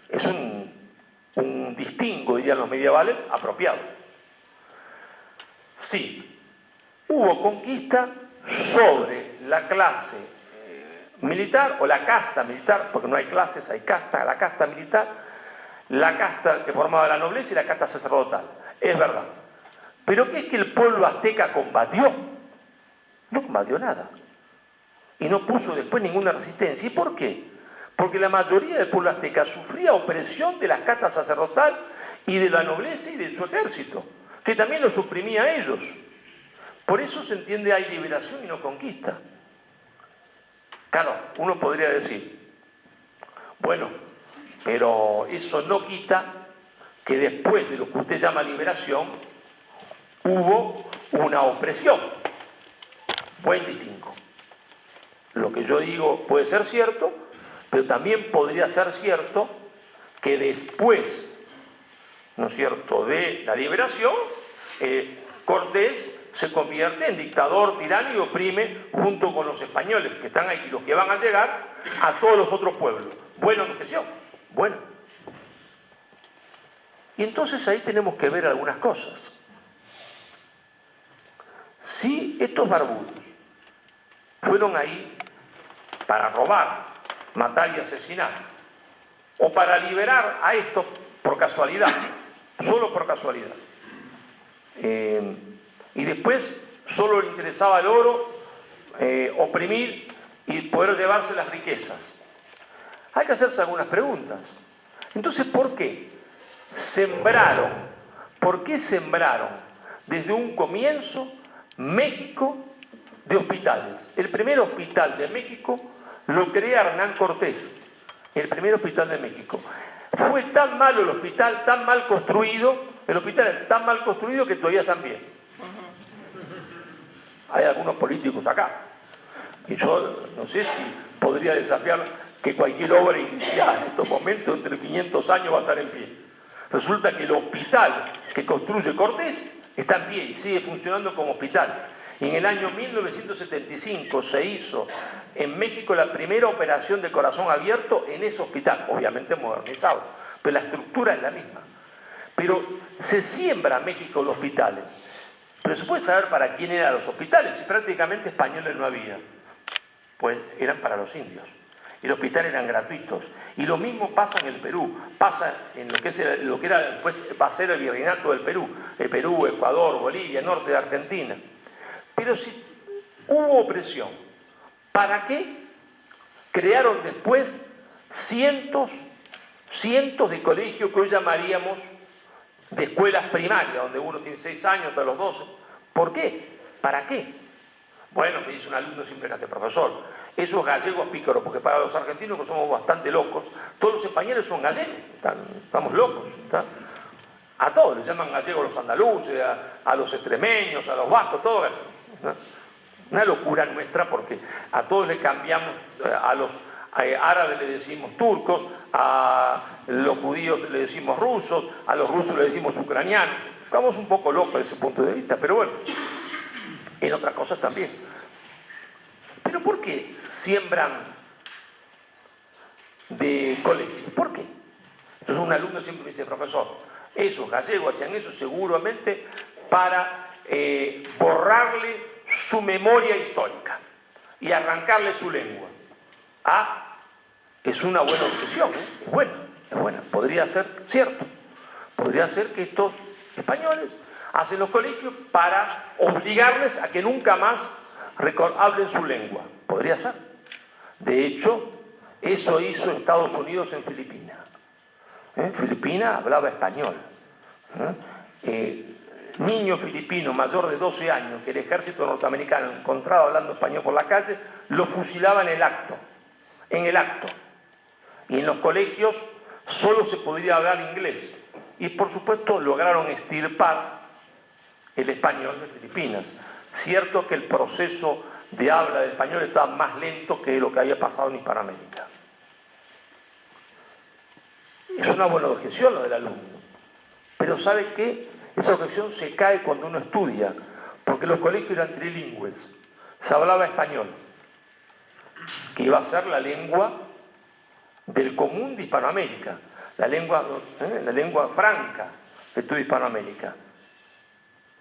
Es un distingo, dirían los medievales, apropiado. Sí, hubo conquista sobre la clase militar, o la casta militar, porque no hay clases, hay casta, la casta militar, la casta que formaba la nobleza y la casta sacerdotal. Es verdad. ¿Pero qué es que el pueblo azteca combatió? No combatió nada. Y no puso después ninguna resistencia. ¿Y por qué? Porque la mayoría del pueblo azteca sufría opresión de la casta sacerdotal y de la nobleza y de su ejército, que también los suprimía a ellos. Por eso se entiende, hay liberación y no conquista. Claro, uno podría decir, bueno, pero eso no quita que después de lo que usted llama liberación, hubo una opresión. Buen distingo. Lo que yo digo puede ser cierto, pero también podría ser cierto que después, ¿no es cierto?, de la liberación, Cortés se convierte en dictador, tirano y oprime, junto con los españoles que están ahí y los que van a llegar, a todos los otros pueblos. Buena objeción, bueno. Y entonces ahí tenemos que ver algunas cosas. Si estos barbudos fueron ahí para robar, matar y asesinar, o para liberar a estos por casualidad, solo por casualidad, y después solo le interesaba el oro, oprimir y poder llevarse las riquezas, hay que hacerse algunas preguntas. Entonces, ¿por qué sembraron? ¿Por qué sembraron desde un comienzo México de hospitales? El primer hospital de México lo crea Hernán Cortés, el primer hospital de México. Fue tan malo el hospital, tan mal construido, el hospital es tan mal construido que todavía están bien. Hay algunos políticos acá, y yo no sé si podría desafiar que cualquier obra inicial en estos momentos, entre 500 años, va a estar en pie. Resulta que el hospital que construye Cortés está en pie y sigue funcionando como hospital. Y en el año 1975 se hizo en México la primera operación de corazón abierto en ese hospital, obviamente modernizado, pero la estructura es la misma. Pero se siembra en México los hospitales. Pero se puede saber para quién eran los hospitales, si prácticamente españoles no había. Pues eran para los indios. el hospital eran gratuitos. Y lo mismo pasa en el Perú, pasa en lo que era después va a ser el virreinato del Perú, Ecuador, Bolivia, norte de Argentina. Pero si hubo opresión, ¿para qué crearon después cientos de colegios que hoy llamaríamos de escuelas primarias, donde uno tiene 6 años hasta los 12? ¿Por qué? ¿Para qué? Bueno, me dice un alumno siempre que hace profesor, esos gallegos pícaros, porque para los argentinos que somos bastante locos, todos los españoles son gallegos, estamos locos. A todos les llaman gallegos los andaluces, a los extremeños, a los vascos, todo gallegos, ¿no? Una locura nuestra porque a todos le cambiamos, a los árabes le decimos turcos, a los judíos le decimos rusos, a los rusos le decimos ucranianos. Estamos un poco locos desde ese punto de vista, pero bueno, en otras cosas también. ¿Pero por qué siembran de colegios? ¿Por qué? Entonces un alumno siempre me dice, profesor, esos gallegos hacían eso seguramente para borrarle su memoria histórica y arrancarle su lengua. Ah, es una buena objeción, ¿eh? Es buena, podría ser cierto. Podría ser que estos españoles hacen los colegios para obligarles a que nunca más hablen su lengua. Podría ser. De hecho, eso hizo Estados Unidos en Filipinas. Filipinas hablaba español. Niño filipino mayor de 12 años que el ejército norteamericano encontraba hablando español por la calle, lo fusilaba en el acto. Y en los colegios solo se podía hablar inglés. Y por supuesto lograron extirpar el español de Filipinas. Cierto que el proceso de habla del español estaba más lento que lo que había pasado en Hispanoamérica. Es una buena objeción lo del alumno. Pero ¿sabe qué? Esa objeción se cae cuando uno estudia, porque los colegios eran trilingües. Se hablaba español, que iba a ser la lengua del común de Hispanoamérica, la lengua franca de toda Hispanoamérica.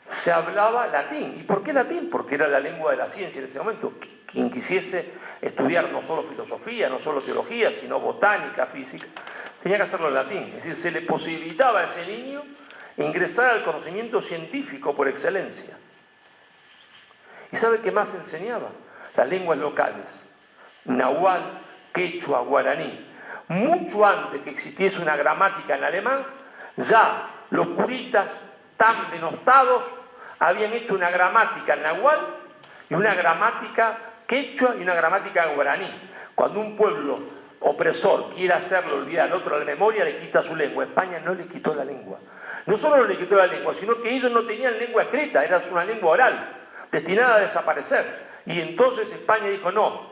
Se hablaba latín. ¿Y por qué latín? Porque era la lengua de la ciencia en ese momento. Quien quisiese estudiar no solo filosofía, no solo teología, sino botánica, física, tenía que hacerlo en latín. Es decir, se le posibilitaba a ese niño ingresar al conocimiento científico por excelencia. ¿Y sabe qué más enseñaba? Las lenguas locales, nahual, quechua, guaraní. Mucho antes que existiese una gramática en alemán, ya los puristas tan denostados habían hecho una gramática nahual y una gramática quechua y una gramática guaraní. Cuando un pueblo opresor quiere hacerle olvidar al otro la memoria, le quita su lengua. España no le quitó la lengua. No solo no le quitó la lengua, sino que ellos no tenían lengua escrita, era una lengua oral, destinada a desaparecer. Y entonces España dijo, no,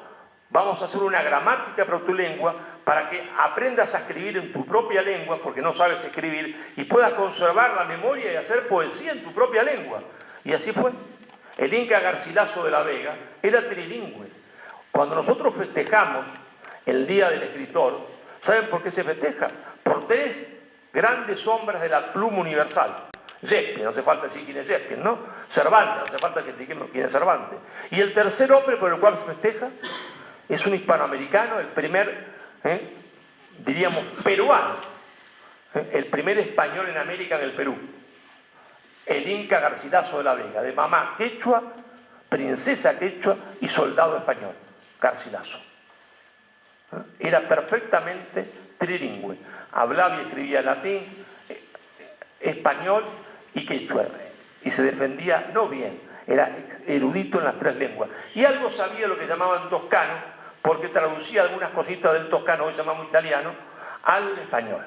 vamos a hacer una gramática para tu lengua, para que aprendas a escribir en tu propia lengua, porque no sabes escribir, y puedas conservar la memoria y hacer poesía en tu propia lengua. Y así fue. El Inca Garcilaso de la Vega era trilingüe. Cuando nosotros festejamos el Día del Escritor, ¿saben por qué se festeja? Por 3 grandes hombres de la pluma universal. Shakespeare, no hace falta decir quién es Shakespeare, ¿no? Cervantes, no hace falta que indiquemos quién es Cervantes. Y el tercer hombre por el cual se festeja es un hispanoamericano, el primer, diríamos, peruano, el primer español en América, en el Perú. El Inca Garcilaso de la Vega, de mamá quechua, princesa quechua y soldado español, Garcilaso. Era perfectamente trilingüe. Hablaba y escribía latín, español y quechua. Y se defendía no bien, era erudito en las 3 lenguas. Y algo sabía lo que llamaban toscano, porque traducía algunas cositas del toscano, hoy llamamos italiano, al español.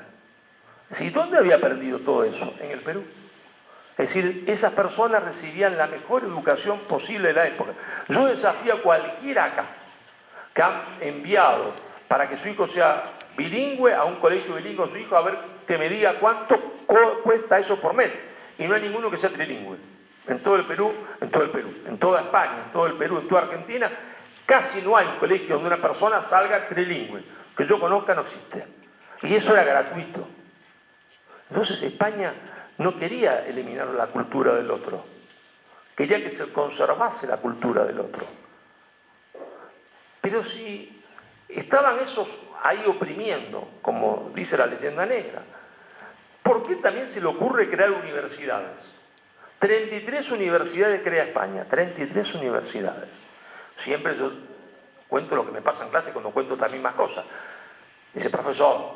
Es decir, ¿dónde había aprendido todo eso? En el Perú. Es decir, esas personas recibían la mejor educación posible de la época. Yo desafío a cualquiera acá que han enviado para que su hijo sea bilingüe a un colegio bilingüe a su hijo, a ver que me diga cuánto cuesta eso por mes. Y no hay ninguno que sea trilingüe. En todo el Perú, en toda España, en todo el Perú, en toda Argentina, casi no hay un colegio donde una persona salga trilingüe. Que yo conozca no existe. Y eso era gratuito. Entonces España no quería eliminar la cultura del otro. Quería que se conservase la cultura del otro. Pero si estaban esos ahí oprimiendo, como dice la leyenda negra. ¿Por qué también se le ocurre crear universidades? 33 universidades crea España, 33 universidades. Siempre yo cuento lo que me pasa en clase cuando cuento también más cosas. Dice, profesor,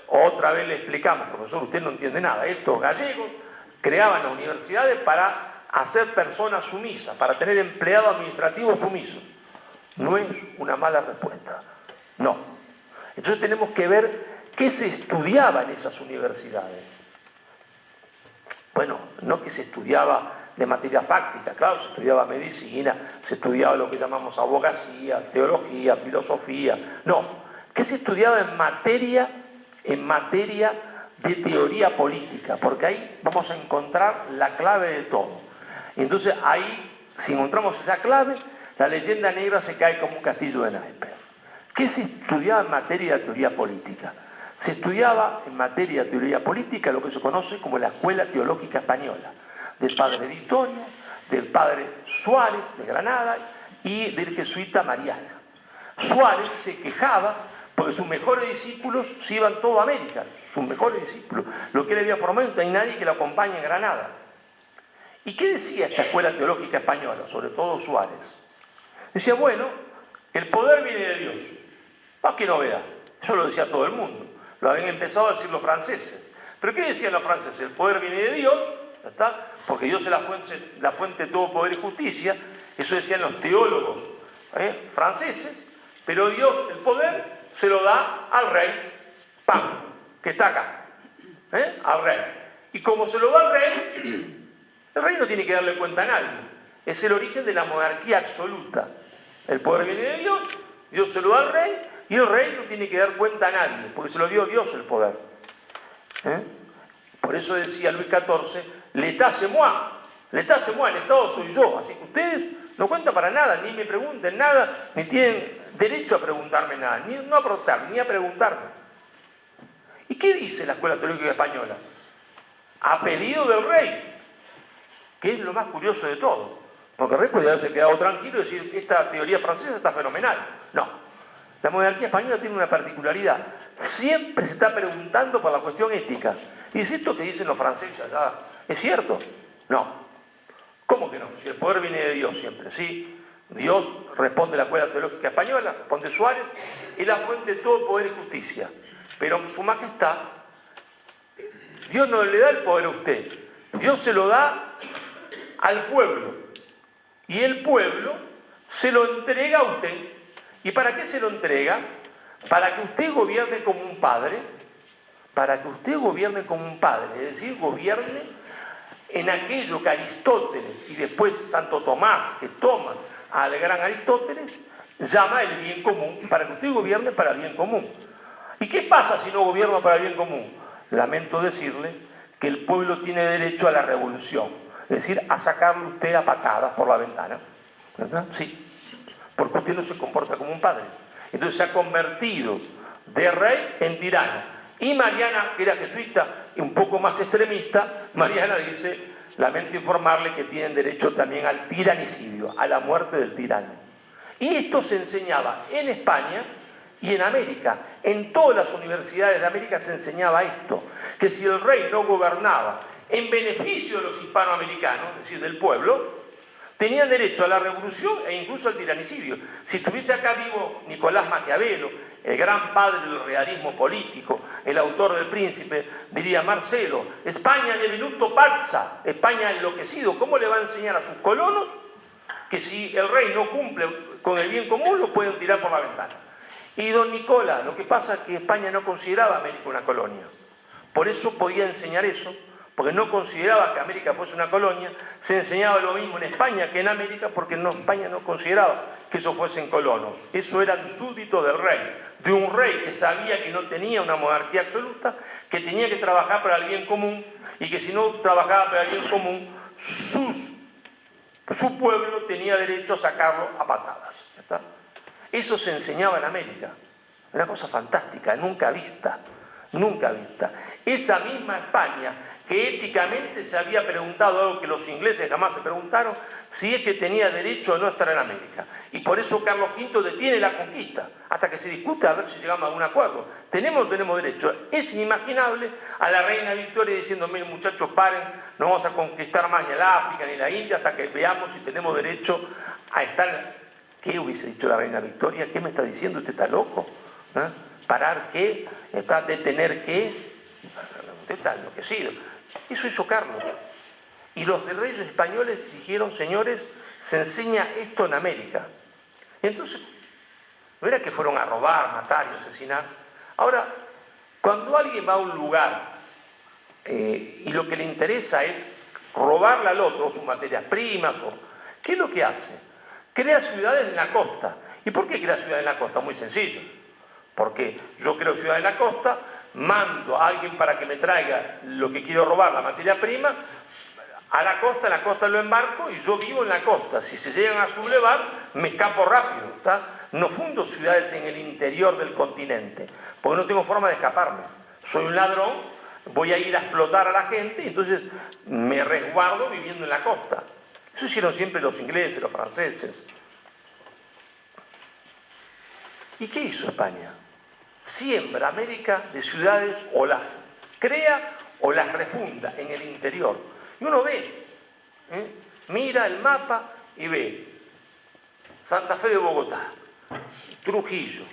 otra vez le explicamos, profesor, usted no entiende nada. Estos gallegos creaban las universidades para hacer personas sumisas, para tener empleados administrativos sumisos. No es una mala respuesta, no. Entonces tenemos que ver qué se estudiaba en esas universidades. Bueno, no que se estudiaba de materia fáctica, claro, se estudiaba medicina, se estudiaba lo que llamamos abogacía, teología, filosofía, no, que se estudiaba en materia de teoría política, porque ahí vamos a encontrar la clave de todo. Entonces ahí, si encontramos esa clave, la leyenda negra se cae como un castillo de naipes. ¿Qué se estudiaba en materia de teoría política? Se estudiaba en materia de teoría política lo que se conoce como la Escuela Teológica Española, del padre Di Tonio, del padre Suárez de Granada y del jesuita Mariana. Suárez se quejaba porque sus mejores discípulos se iban todo a América, sus mejores discípulos, lo que él había formado, no hay nadie que lo acompañe en Granada. ¿Y qué decía esta Escuela Teológica Española, sobre todo Suárez? Decía, bueno, el poder viene de Dios. ¡Ah, qué novedad! Eso lo decía todo el mundo. Lo habían empezado a decir los franceses. ¿Pero qué decían los franceses? El poder viene de Dios, ¿ya está? Porque Dios es la fuente de todo poder y justicia. Eso decían los teólogos franceses. Pero Dios, el poder, se lo da al rey, ¡pam!, que está acá, al rey. Y como se lo da al rey, el rey no tiene que darle cuenta a nadie. Es el origen de la monarquía absoluta. El poder viene de Dios, Dios se lo da al rey, y el rey no tiene que dar cuenta a nadie, porque se lo dio Dios el poder. Por eso decía Luis XIV, l'état c'est moi, el Estado soy yo. Así que ustedes no cuentan para nada, ni me pregunten nada, ni tienen derecho a preguntarme nada, ni no a preguntar, ni a preguntarme. ¿Y qué dice la Escuela Teológica Española? A pedido del rey, que es lo más curioso de todo, porque el rey podría haberse quedado tranquilo y decir, esta teoría francesa está fenomenal. No. La monarquía española tiene una particularidad. Siempre se está preguntando por la cuestión ética. ¿Y es esto que dicen los franceses allá? ¿Es cierto? No. ¿Cómo que no? Si el poder viene de Dios siempre, ¿sí? Dios, responde la Escuela Teológica Española, responde Suárez, es la fuente de todo poder y justicia. Pero su majestad, Dios no le da el poder a usted. Dios se lo da al pueblo. Y el pueblo se lo entrega a usted. ¿Y para qué se lo entrega? Para que usted gobierne como un padre, para que usted gobierne como un padre, es decir, gobierne en aquello que Aristóteles y después Santo Tomás, que toma al gran Aristóteles, llama el bien común, para que usted gobierne para el bien común. ¿Y qué pasa si no gobierna para el bien común? Lamento decirle que el pueblo tiene derecho a la revolución, es decir, a sacarle usted a patadas por la ventana, ¿verdad? Sí. Porque usted no se comporta como un padre. Entonces se ha convertido de rey en tirano. Y Mariana, que era jesuita y un poco más extremista, Mariana dice, lamento informarle que tienen derecho también al tiranicidio, a la muerte del tirano. Y esto se enseñaba en España y en América. En todas las universidades de América se enseñaba esto, que si el rey no gobernaba en beneficio de los hispanoamericanos, es decir, del pueblo, tenían derecho a la revolución e incluso al tiranicidio. Si estuviese acá vivo Nicolás Maquiavelo, el gran padre del realismo político, el autor del Príncipe, diría, Marcelo, España devenuto pazza, España enloquecido, ¿cómo le va a enseñar a sus colonos que si el rey no cumple con el bien común lo pueden tirar por la ventana? Y don Nicolás, lo que pasa es que España no consideraba a América una colonia. Por eso podía enseñar eso, porque no consideraba que América fuese una colonia. Se enseñaba lo mismo en España que en América, porque España no consideraba que eso fuesen colonos. Eso eran súbditos del rey, de un rey que sabía que no tenía una monarquía absoluta, que tenía que trabajar para el bien común, y que si no trabajaba para el bien común, su pueblo tenía derecho a sacarlo a patadas. ¿Está? Eso se enseñaba en América. Una cosa fantástica, nunca vista, nunca vista. Esa misma España que éticamente se había preguntado algo que los ingleses jamás se preguntaron, si es que tenía derecho o no a estar en América. Y por eso Carlos V detiene la conquista, hasta que se discute a ver si llegamos a algún acuerdo. ¿Tenemos o no tenemos derecho? Es inimaginable a la reina Victoria diciendo, miren muchachos, paren, no vamos a conquistar más ni la África ni la India hasta que veamos si tenemos derecho a estar... ¿Qué hubiese dicho la reina Victoria? ¿Qué me está diciendo? ¿Usted está loco? ¿Ah? ¿Parar qué? ¿Está detener qué? Usted está enloquecido. Eso hizo Carlos. Y los reyes españoles dijeron, señores, se enseña esto en América. Y entonces, no era que fueron a robar, matar y asesinar. Ahora, cuando alguien va a un lugar y lo que le interesa es robarle al otro sus materias primas, ¿qué es lo que hace? Crea ciudades en la costa. ¿Y por qué crea ciudades en la costa? Muy sencillo. Porque yo creo ciudades en la costa, mando a alguien para que me traiga lo que quiero robar, la materia prima, a la costa lo embarco y yo vivo en la costa. Si se llegan a sublevar, me escapo rápido. ¿Está? No fundo ciudades en el interior del continente, porque no tengo forma de escaparme. Soy un ladrón, voy a ir a explotar a la gente y entonces me resguardo viviendo en la costa. Eso hicieron siempre los ingleses, los franceses. ¿Y qué hizo España? Siembra América de ciudades, o las crea o las refunda en el interior. Y uno ve, mira el mapa y ve Santa Fe de Bogotá, Trujillo,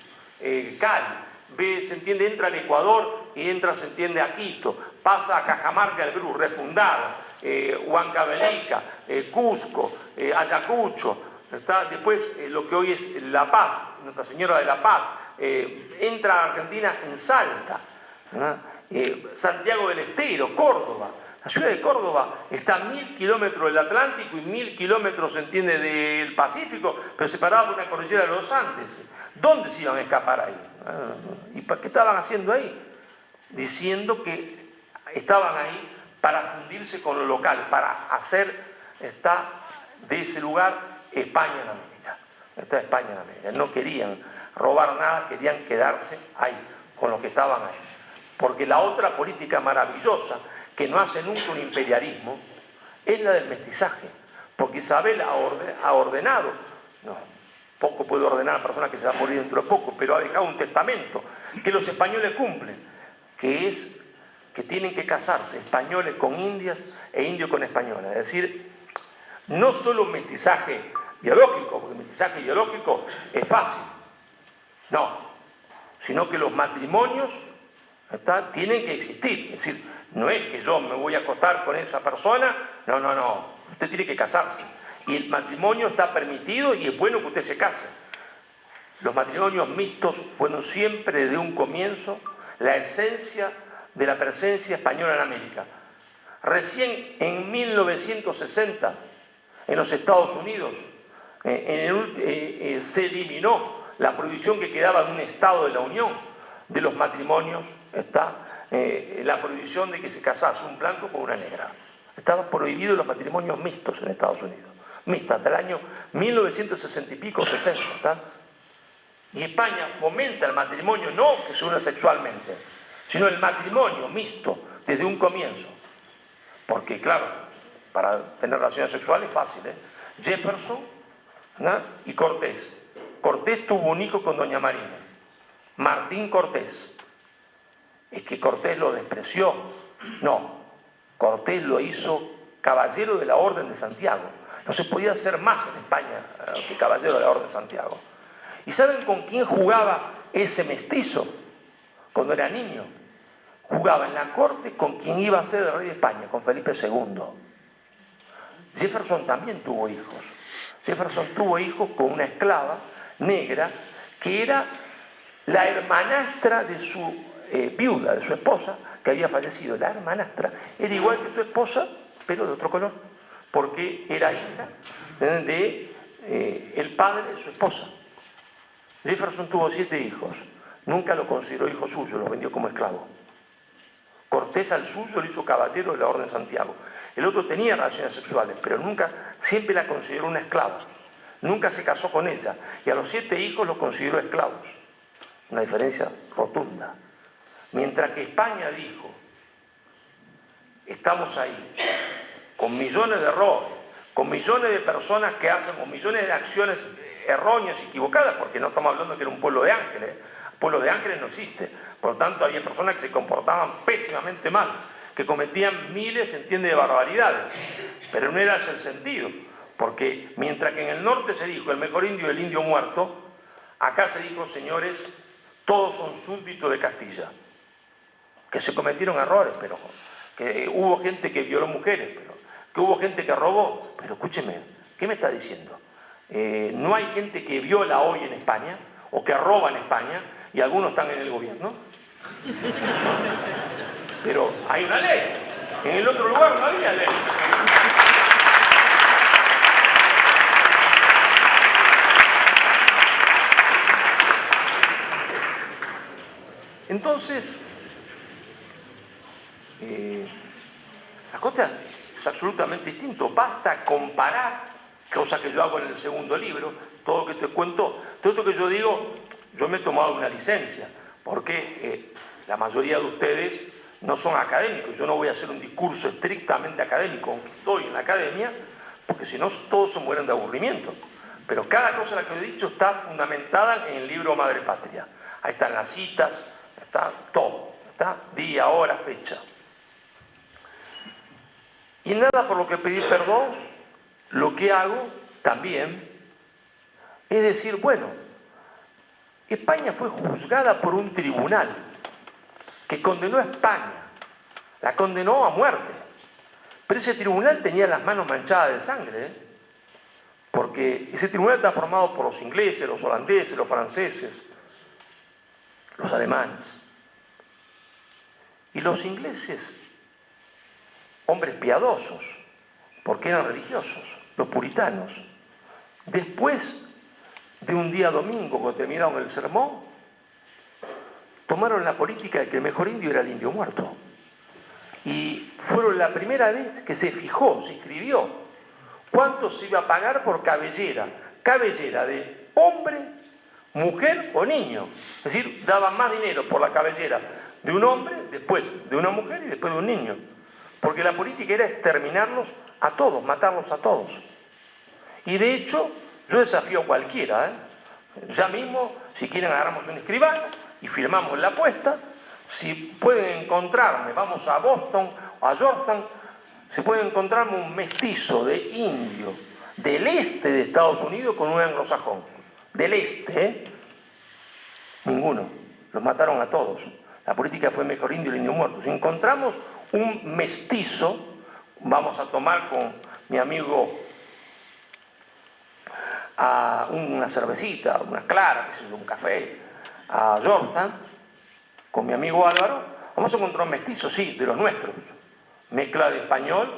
Cali, ve, se entiende, entra al Ecuador y entra, se entiende, a Quito, pasa a Cajamarca del Perú, refundada, Huancavelica, Cusco, Ayacucho, ¿está? Después lo que hoy es La Paz, Nuestra Señora de la Paz, entra a Argentina en Salta, Santiago del Estero, Córdoba. La ciudad de Córdoba está a 1000 kilómetros del Atlántico y 1000 kilómetros, se entiende, del Pacífico, pero separada por una cordillera de los Andes. ¿Dónde se iban a escapar ahí? ¿Y para qué estaban haciendo ahí? Diciendo que estaban ahí para fundirse con lo local, para hacer de ese lugar España en América. Está España en América. No querían robar nada, querían quedarse ahí, con los que estaban ahí. Porque la otra política maravillosa, que no hace nunca un imperialismo, es la del mestizaje. Porque Isabel ha ordenado, no, poco puede ordenar a la persona que se va a morir dentro de poco, pero ha dejado un testamento que los españoles cumplen, que es que tienen que casarse españoles con indias e indios con españolas. Es decir, no solo un mestizaje biológico, porque el mestizaje biológico es fácil, no, sino que los matrimonios tienen que existir. Es decir, no es que yo me voy a acostar con esa persona, no, usted tiene que casarse. Y el matrimonio está permitido y es bueno que usted se case. Los matrimonios mixtos fueron siempre desde un comienzo la esencia de la presencia española en América. Recién en 1960, en los Estados Unidos, se eliminó la prohibición que quedaba de un Estado de la Unión de los matrimonios, la prohibición de que se casase un blanco con una negra. Estaban prohibidos los matrimonios mixtos en Estados Unidos. Mixtos, hasta el año 1960 y pico, 60. ¿Está? Y España fomenta el matrimonio, no que se una sexualmente, sino el matrimonio mixto desde un comienzo. Porque, claro, para tener relaciones sexuales es fácil, Jefferson, ¿no? Y Cortés. Cortés tuvo un hijo con doña Marina, Martín Cortés. Es que Cortés lo despreció. No, Cortés lo hizo caballero de la Orden de Santiago. No se podía hacer más en España que caballero de la Orden de Santiago. ¿Y saben con quién jugaba ese mestizo cuando era niño? Jugaba en la corte con quien iba a ser el rey de España, con Felipe II. Jefferson también tuvo hijos. Jefferson tuvo hijos con una esclava negra que era la hermanastra de su viuda, de su esposa, que había fallecido. La hermanastra era igual que su esposa, pero de otro color, porque era hija del padre de su esposa. Jefferson tuvo 7 hijos. Nunca lo consideró hijo suyo, lo vendió como esclavo. Cortés al suyo lo hizo caballero de la Orden de Santiago. El otro tenía relaciones sexuales, pero siempre la consideró una esclava. Nunca se casó con ella. Y a los 7 hijos los consideró esclavos. Una diferencia rotunda. Mientras que España dijo, estamos ahí, con millones de errores, con millones de personas que hacen, con millones de acciones erróneas, equivocadas, porque no estamos hablando que era un pueblo de ángeles, el pueblo de ángeles no existe, por lo tanto había personas que se comportaban pésimamente mal, que cometían miles, entiende, de barbaridades, pero no era ese el sentido, porque mientras que en el norte se dijo el mejor indio y el indio muerto, acá se dijo, señores, todos son súbditos de Castilla, que se cometieron errores, pero que hubo gente que violó mujeres, pero que hubo gente que robó, pero escúcheme, ¿qué me está diciendo? No hay gente que viola hoy en España, o que roba en España, y algunos están en el gobierno. Pero hay una ley. En el otro lugar no había ley. Entonces, la cosa es absolutamente distinto. Basta comparar, cosa que yo hago en el segundo libro, todo lo que te cuento, todo esto que yo digo, yo me he tomado una licencia, porque la mayoría de ustedes no son académicos. Yo no voy a hacer un discurso estrictamente académico, aunque estoy en la academia, porque si no todos se mueren de aburrimiento. Pero cada cosa la que he dicho está fundamentada en el libro Madre Patria. Ahí están las citas, está todo, está día, hora, fecha. Y nada por lo que pedí perdón, lo que hago también es decir, bueno, España fue juzgada por un tribunal que condenó a España, la condenó a muerte. Pero ese tribunal tenía las manos manchadas de sangre, porque ese tribunal está formado por los ingleses, los holandeses, los franceses, los alemanes. Y los ingleses, hombres piadosos, porque eran religiosos, los puritanos, después de un día domingo, cuando terminaron el sermón, tomaron la política de que el mejor indio era el indio muerto. Y fueron la primera vez que se fijó, se escribió, cuánto se iba a pagar por cabellera. Cabellera de hombre, mujer o niño. Es decir, daban más dinero por la cabellera de un hombre, después de una mujer y después de un niño. Porque la política era exterminarlos a todos, matarlos a todos. Y de hecho, yo desafío a cualquiera, ya mismo, si quieren agarramos un escribano y firmamos la apuesta. Si pueden encontrarme, vamos a Boston o a Georgetown, si pueden encontrarme un mestizo de indio del este de Estados Unidos con un anglosajón. Del este, ninguno. Los mataron a todos. La política fue mejor indio y el indio muerto. Si encontramos un mestizo, vamos a tomar con mi amigo a una cervecita, una clara, que es un café, a Georgetown, con mi amigo Álvaro, vamos a encontrar un mestizo, sí, de los nuestros. Mezcla de español,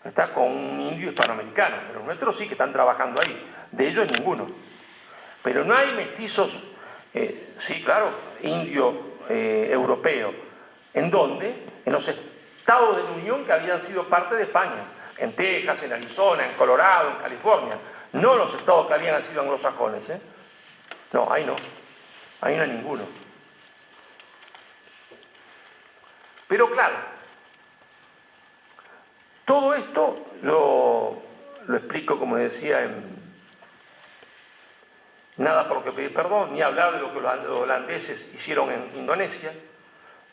está con un indio hispanoamericano, pero los nuestros sí que están trabajando ahí. De ellos ninguno. Pero no hay mestizos, sí, claro, indio europeo. ¿En dónde? En los estados de la Unión que habían sido parte de España. En Texas, en Arizona, en Colorado, en California. No los estados que habían sido anglosajones, No, ahí no. Ahí no hay ninguno. Pero claro, todo esto lo explico, como decía, en nada por lo que pedí perdón, ni hablar de lo que los holandeses hicieron en Indonesia.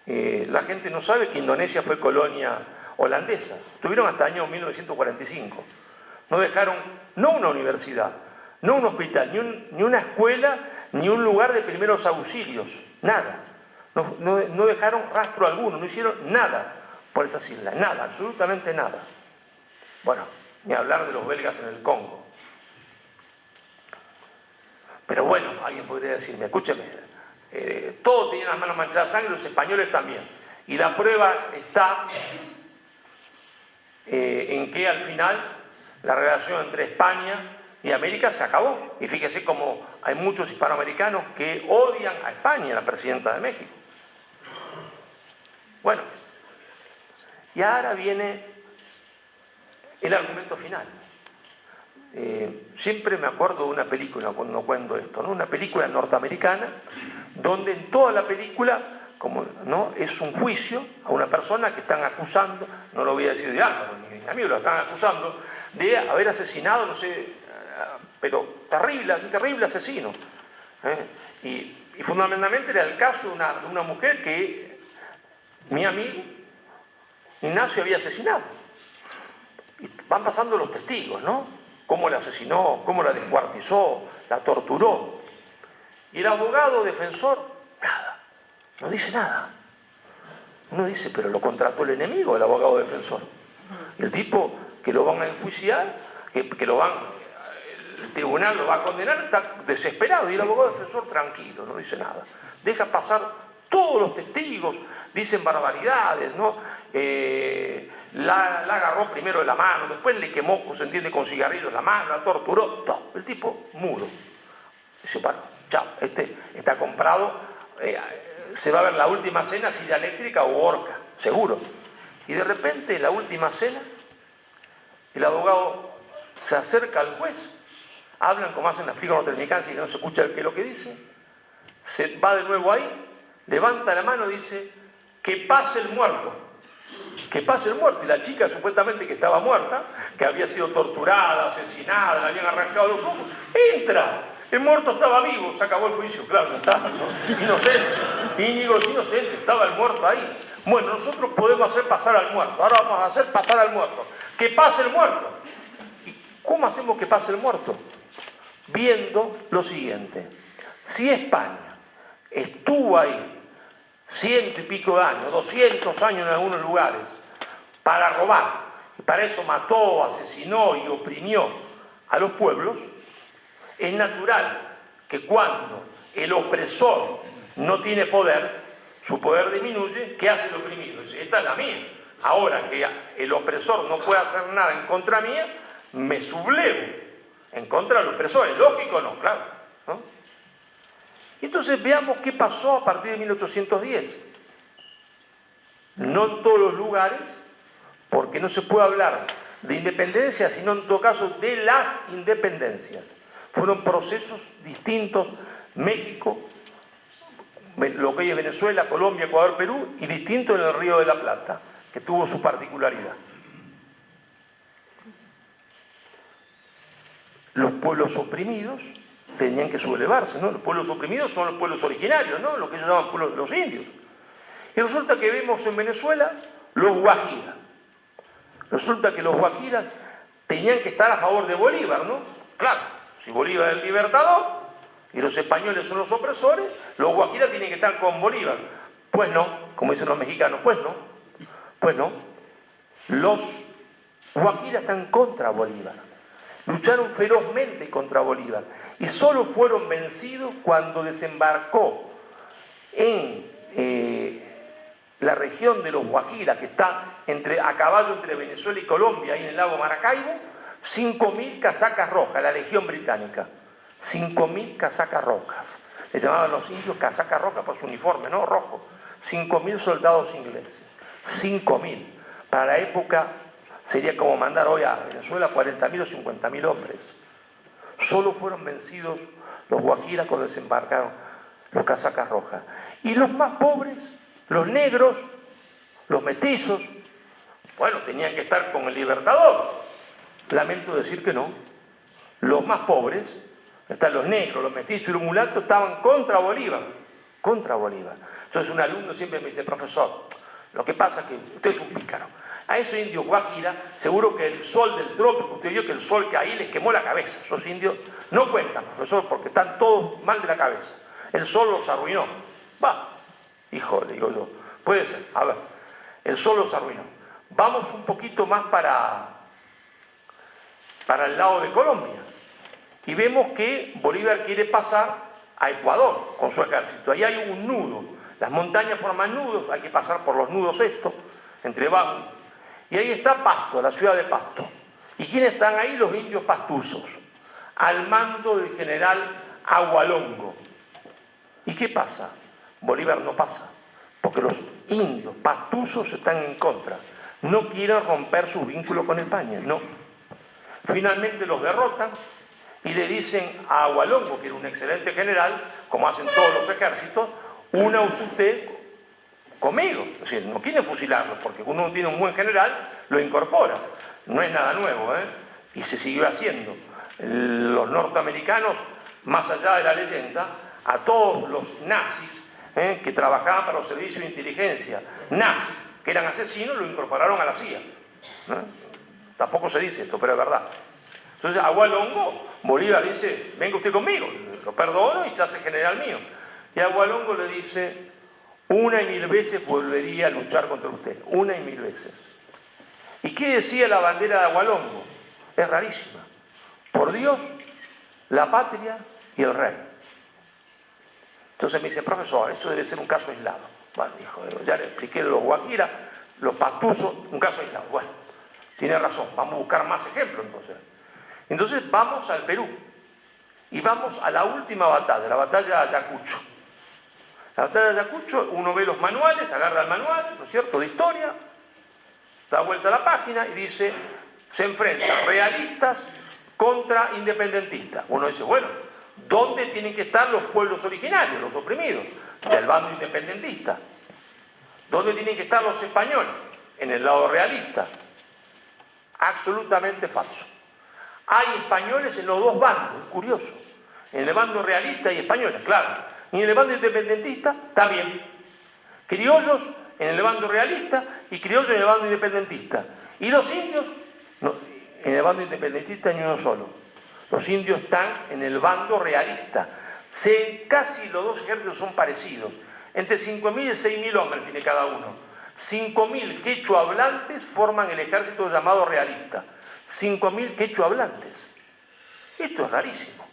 La gente no sabe que Indonesia fue colonia holandesa. Estuvieron hasta el año 1945. No dejaron, no una universidad, no un hospital, ni una escuela, ni un lugar de primeros auxilios, nada. No dejaron rastro alguno, no hicieron nada por esas islas, nada, absolutamente nada. Bueno, ni hablar de los belgas en el Congo. Pero bueno, alguien podría decirme, escúcheme, todos tenían las manos manchadas de sangre, los españoles también. Y la prueba está en que al final la relación entre España y América se acabó. Y fíjese cómo hay muchos hispanoamericanos que odian a España, la presidenta de México. Bueno, y ahora viene el argumento final. Siempre me acuerdo de una película cuando cuento esto, ¿no? Una película norteamericana donde en toda la película como, ¿no? Es un juicio a una persona que están acusando, no lo voy a decir de Álvaro ni de amigo, lo están acusando de haber asesinado, no sé, pero terrible asesino. Y fundamentalmente era el caso de una mujer que mi amigo Ignacio había asesinado. Y van pasando los testigos, ¿no? Cómo la asesinó, cómo la descuartizó, la torturó. Y el abogado defensor, nada, no dice nada. Uno dice, pero lo contrató el enemigo, el abogado defensor. Y el tipo que lo van a enjuiciar, el tribunal lo va a condenar, está desesperado. Y el abogado defensor tranquilo, no dice nada. Deja pasar todos los testigos, dicen barbaridades, ¿no? La agarró primero de la mano, después le quemó, se entiende, con cigarrillos la mano, la torturó, todo. El tipo mudo. Dice, bueno, chao, está comprado, se va a ver la última cena, silla eléctrica o horca, seguro. Y de repente, en la última cena, el abogado se acerca al juez, hablan como hacen las películas norteamericanas y no se escucha qué es lo que dice, se va de nuevo ahí, levanta la mano y dice, que pase el muerto. Que pase el muerto. Y la chica supuestamente que estaba muerta, que había sido torturada, asesinada, le habían arrancado los ojos, entra. El muerto estaba vivo, se acabó el juicio, claro, estaba, ¿no? Inocente. Íñigo es inocente, estaba el muerto ahí. Bueno, nosotros podemos hacer pasar al muerto. Ahora vamos a hacer pasar al muerto. Que pase el muerto. ¿Y cómo hacemos que pase el muerto? Viendo lo siguiente. Si España estuvo ahí 100 y pico de años, 200 años en algunos lugares, para robar, y para eso mató, asesinó y oprimió a los pueblos, es natural que cuando el opresor no tiene poder, su poder disminuye, ¿qué hace el oprimido? Dice, esta es la mía. Ahora que el opresor no puede hacer nada en contra mía, me sublevo en contra del opresor. ¿Es lógico o no? Claro, ¿no? Y entonces veamos qué pasó a partir de 1810. No en todos los lugares, porque no se puede hablar de independencia, sino en todo caso de las independencias. Fueron procesos distintos, México, lo que hoy es Venezuela, Colombia, Ecuador, Perú, y distinto en el Río de la Plata, que tuvo su particularidad. Los pueblos oprimidos tenían que sublevarse, ¿no? Los pueblos oprimidos son los pueblos originarios, ¿no? Lo que ellos llaman pueblos, los indios. Y resulta que vemos en Venezuela los guajiras. Resulta que los guajiras tenían que estar a favor de Bolívar, ¿no? Claro, si Bolívar es el libertador y los españoles son los opresores, los guajiras tienen que estar con Bolívar. Pues no, como dicen los mexicanos, pues no. Pues no. Los guajiras están contra Bolívar. Lucharon ferozmente contra Bolívar y solo fueron vencidos cuando desembarcó en la región de los Guajiras, que está a caballo entre Venezuela y Colombia, ahí en el lago Maracaibo, 5.000 casacas rojas, la Legión Británica. 5.000 casacas rojas. Le llamaban los indios casacas rojas por su uniforme, ¿no? Rojo. 5.000 soldados ingleses. 5.000. Para la época sería como mandar hoy a Venezuela 40.000 o 50.000 hombres. Solo fueron vencidos los guajiras cuando desembarcaron los casacas rojas. Y los más pobres, los negros, los mestizos, bueno, tenían que estar con el libertador. Lamento decir que no. Los más pobres, están los negros, los mestizos y los mulatos, estaban contra Bolívar. Contra Bolívar. Entonces un alumno siempre me dice, profesor, lo que pasa es que usted es un pícaro. A esos indios guajiras, seguro que el sol del trópico, usted vio que el sol que ahí les quemó la cabeza. Esos indios no cuentan, profesor, porque están todos mal de la cabeza. El sol los arruinó. Va, híjole, digo yo, puede ser. A ver, el sol los arruinó. Vamos un poquito más para el lado de Colombia. Y vemos que Bolívar quiere pasar a Ecuador con su ejército. Ahí hay un nudo. Las montañas forman nudos, hay que pasar por los nudos estos, entre vagos. Y ahí está Pasto, la ciudad de Pasto. ¿Y quiénes están ahí? Los indios pastusos, al mando del general Agualongo. ¿Y qué pasa? Bolívar no pasa, porque los indios pastusos están en contra. No quieren romper su vínculo con España, no. Finalmente los derrotan y le dicen a Agualongo, que era un excelente general, como hacen todos los ejércitos, una usted conmigo. Es decir, no quieren fusilarlo, porque uno tiene un buen general, lo incorpora. No es nada nuevo, ¿eh? Y se siguió haciendo. Los norteamericanos, más allá de la leyenda, a todos los nazis que trabajaban para los servicios de inteligencia, nazis, que eran asesinos, lo incorporaron a la CIA. Tampoco se dice esto, pero es verdad. Entonces, a Hualongo, Bolívar dice, venga usted conmigo, lo perdono y se hace general mío. Y a Hualongo le dice, 1 y 1000 veces volvería a luchar contra usted, 1 y 1000 veces. ¿Y qué decía la bandera de Hualongo? Es rarísima. Por Dios, la patria y el rey. Entonces me dice, profesor, eso debe ser un caso aislado. Bueno, dijo, ya le expliqué de los guajiras, los patuzos, un caso aislado. Bueno, tiene razón, vamos a buscar más ejemplos entonces. Entonces vamos al Perú y vamos a la última batalla, la batalla de Ayacucho. La batalla de Ayacucho, uno ve los manuales, agarra el manual, ¿no es cierto?, de historia, da vuelta a la página y dice, se enfrentan realistas contra independentistas. Uno dice, bueno, ¿dónde tienen que estar los pueblos originarios, los oprimidos? Del bando independentista. ¿Dónde tienen que estar los españoles? En el lado realista. Absolutamente falso. Hay españoles en los dos bandos, es curioso. En el bando realista hay españoles, claro. Y en el bando independentista también. Criollos en el bando realista y criollos en el bando independentista. Y los indios, no, en el bando independentista ni uno solo. Los indios están en el bando realista. Casi los dos ejércitos son parecidos. Entre 5.000 y 6.000 hombres tiene cada uno. 5.000 quechua hablantes forman el ejército llamado realista. 5.000 quechua hablantes. Esto es rarísimo.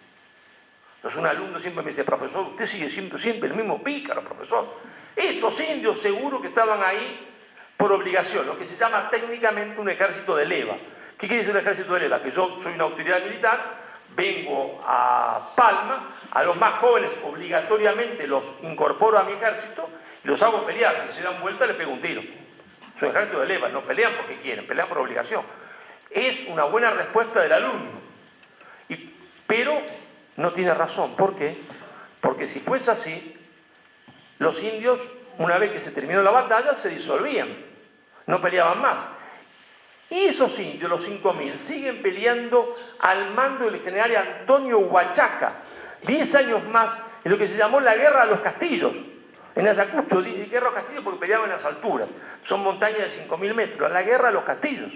Entonces un alumno siempre me dice, profesor, usted sigue siendo siempre el mismo pícaro, profesor. Esos indios seguro que estaban ahí por obligación, lo que se llama técnicamente un ejército de leva. ¿Qué quiere decir un ejército de leva? Que yo soy una autoridad militar, vengo a Palma, a los más jóvenes obligatoriamente los incorporo a mi ejército y los hago pelear. Si se dan vuelta, les pego un tiro. Es un ejército de leva, no pelean porque quieren, pelean por obligación. Es una buena respuesta del alumno. Pero no tiene razón. ¿Por qué? Porque si fuese así, los indios, una vez que se terminó la batalla, se disolvían. No peleaban más. Y esos indios, los 5.000, siguen peleando al mando del general Antonio Huachaca, 10 años más, en lo que se llamó la Guerra de los Castillos. En Ayacucho, Guerra de los Castillos porque peleaban en las alturas. Son montañas de 5.000 metros. La Guerra de los Castillos.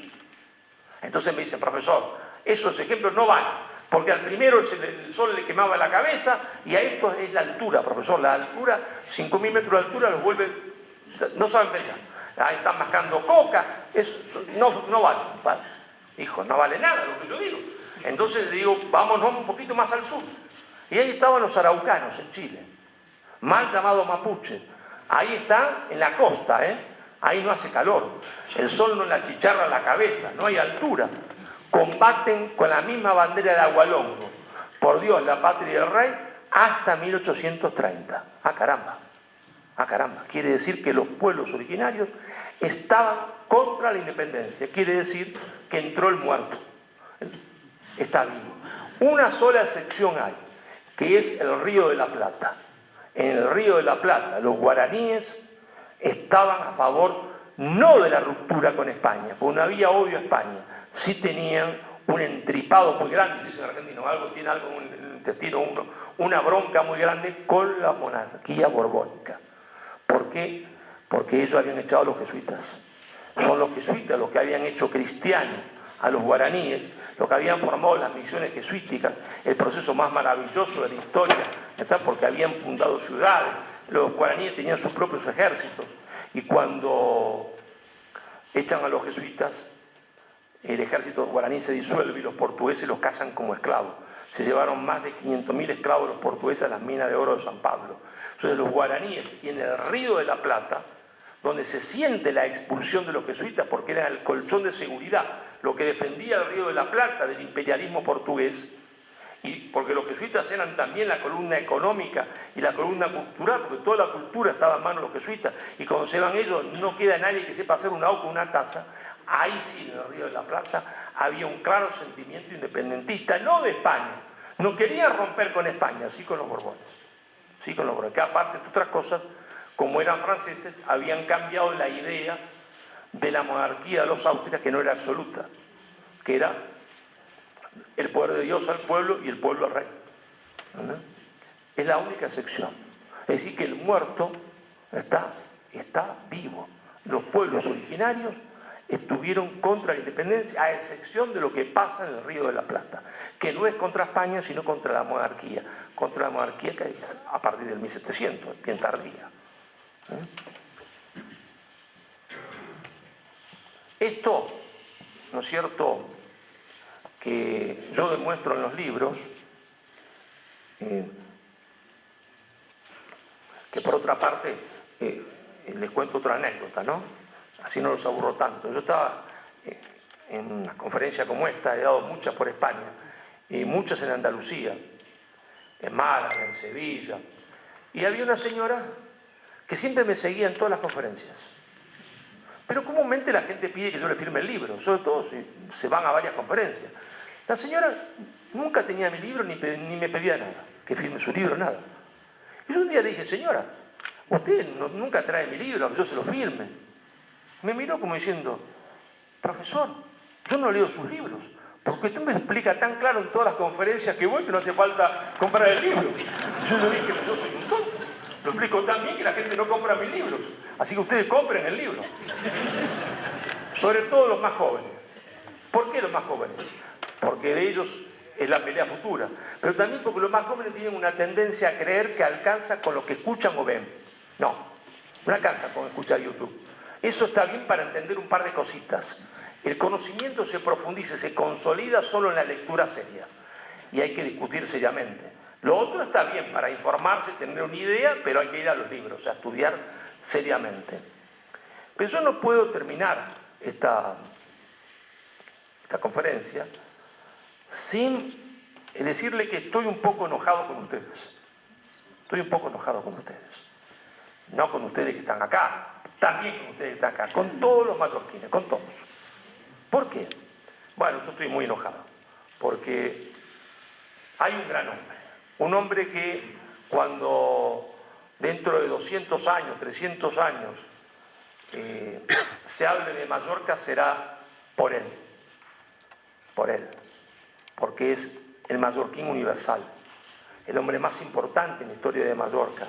Entonces me dicen, profesor, esos ejemplos no van, porque al primero el sol le quemaba la cabeza y a esto es la altura, profesor. La altura, 5.000 metros de altura los vuelve, no saben pensar. Ahí están mascando coca, no vale. Hijo, no vale nada lo que yo digo. Entonces le digo, vámonos un poquito más al sur. Y ahí estaban los araucanos en Chile, mal llamado mapuche. Ahí están en la costa, ahí no hace calor. El sol no le achicharra la cabeza, no hay altura. Combaten con la misma bandera de Hualongo, por Dios, la patria y el rey, hasta 1830. ¡Ah, caramba! ¡Ah, caramba! Quiere decir que los pueblos originarios estaban contra la independencia. Quiere decir que entró el muerto. Está vivo. Una sola excepción hay, que es el Río de la Plata. En el Río de la Plata, los guaraníes estaban a favor no de la ruptura con España, porque no había odio a España. Sí tenían un entripado muy grande, si es argentino, tiene algo en el intestino, una bronca muy grande con la monarquía borbónica. ¿Por qué? Porque ellos habían echado a los jesuitas. Son los jesuitas los que habían hecho cristianos a los guaraníes, los que habían formado las misiones jesuíticas, el proceso más maravilloso de la historia, ¿está? Porque habían fundado ciudades, los guaraníes tenían sus propios ejércitos, y cuando echan a los jesuitas, el ejército guaraní se disuelve y los portugueses los cazan como esclavos. Se llevaron más de 500.000 esclavos los portugueses a las minas de oro de San Pablo. Entonces los guaraníes, y en el Río de la Plata, donde se siente la expulsión de los jesuitas porque era el colchón de seguridad, lo que defendía el Río de la Plata del imperialismo portugués, y porque los jesuitas eran también la columna económica y la columna cultural, porque toda la cultura estaba en manos de los jesuitas, y cuando se van ellos no queda nadie que sepa hacer una O con una taza. Ahí sí, en el Río de la Plata, había un claro sentimiento independentista, no de España. No querían romper con España, sí con los Borbones. Sí con los Borbones, que aparte de otras cosas, como eran franceses, habían cambiado la idea de la monarquía de los Austrias, que no era absoluta, que era el poder de Dios al pueblo y el pueblo al rey. ¿No? Es la única excepción. Es decir, que el muerto está vivo. Los pueblos originarios estuvieron contra la independencia, a excepción de lo que pasa en el Río de la Plata, que no es contra España, sino contra la monarquía que es a partir del 1700, bien tardía. Esto, ¿no es cierto?, que yo demuestro en los libros, que por otra parte, les cuento otra anécdota, ¿no? Así no los aburro tanto. Yo estaba en una conferencia como esta, he dado muchas por España, y muchas en Andalucía, en Málaga, en Sevilla, y había una señora que siempre me seguía en todas las conferencias. Pero comúnmente la gente pide que yo le firme el libro, sobre todo si se van a varias conferencias. La señora nunca tenía mi libro ni me pedía nada, que firme su libro, nada. Y yo un día le dije, señora, usted nunca trae mi libro, que yo se lo firme. Me miró como diciendo, profesor, yo no leo sus libros, porque usted me explica tan claro en todas las conferencias que voy que no hace falta comprar el libro. Yo le dije, yo soy un tonto, lo explico tan bien que la gente no compra mis libros, así que ustedes compren el libro. Sobre todo los más jóvenes. ¿Por qué los más jóvenes? Porque de ellos es la pelea futura, pero también porque los más jóvenes tienen una tendencia a creer que alcanza con lo que escuchan o ven. No alcanza con escuchar YouTube. Eso está bien para entender un par de cositas. El conocimiento se profundiza, se consolida solo en la lectura seria, y hay que discutir seriamente. Lo otro está bien para informarse, tener una idea, pero hay que ir a los libros, a estudiar seriamente. Pero yo no puedo terminar esta conferencia sin decirle que estoy un poco enojado con ustedes. Estoy un poco enojado con ustedes. No con ustedes que están acá, también con ustedes que están acá, con todos los mallorquines, con todos. ¿Por qué? Bueno, yo estoy muy enojado, porque hay un gran hombre, un hombre que cuando dentro de 200 años, 300 años, se hable de Mallorca será por él, porque es el mallorquín universal, el hombre más importante en la historia de Mallorca,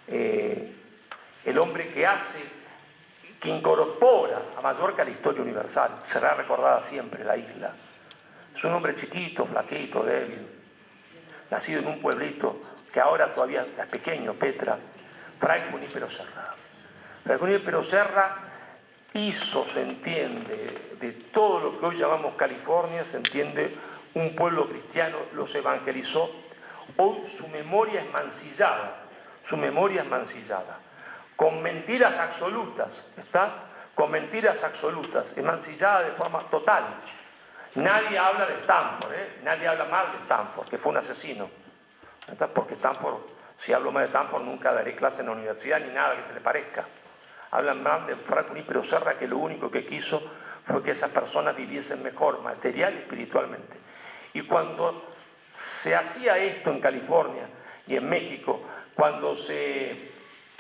el hombre que incorpora a Mallorca a la historia universal, será recordada siempre la isla. Es un hombre chiquito, flaquito, débil, nacido en un pueblito que ahora todavía es pequeño, Petra, Fray Junípero Serra. Fray Junípero Serra hizo, se entiende, de todo lo que hoy llamamos California, se entiende un pueblo cristiano, los evangelizó. Hoy su memoria es mancillada, con mentiras absolutas, ¿está? Con mentiras absolutas, es mancillada de forma total. Nadie habla de Stanford, nadie habla mal de Stanford, que fue un asesino, ¿está? Porque Stanford, si hablo mal de Stanford, nunca daré clase en la universidad ni nada que se le parezca. Hablan mal de Fray Junípero Serra, que lo único que quiso fue que esas personas viviesen mejor, material y espiritualmente. Y cuando se hacía esto en California y en México, cuando se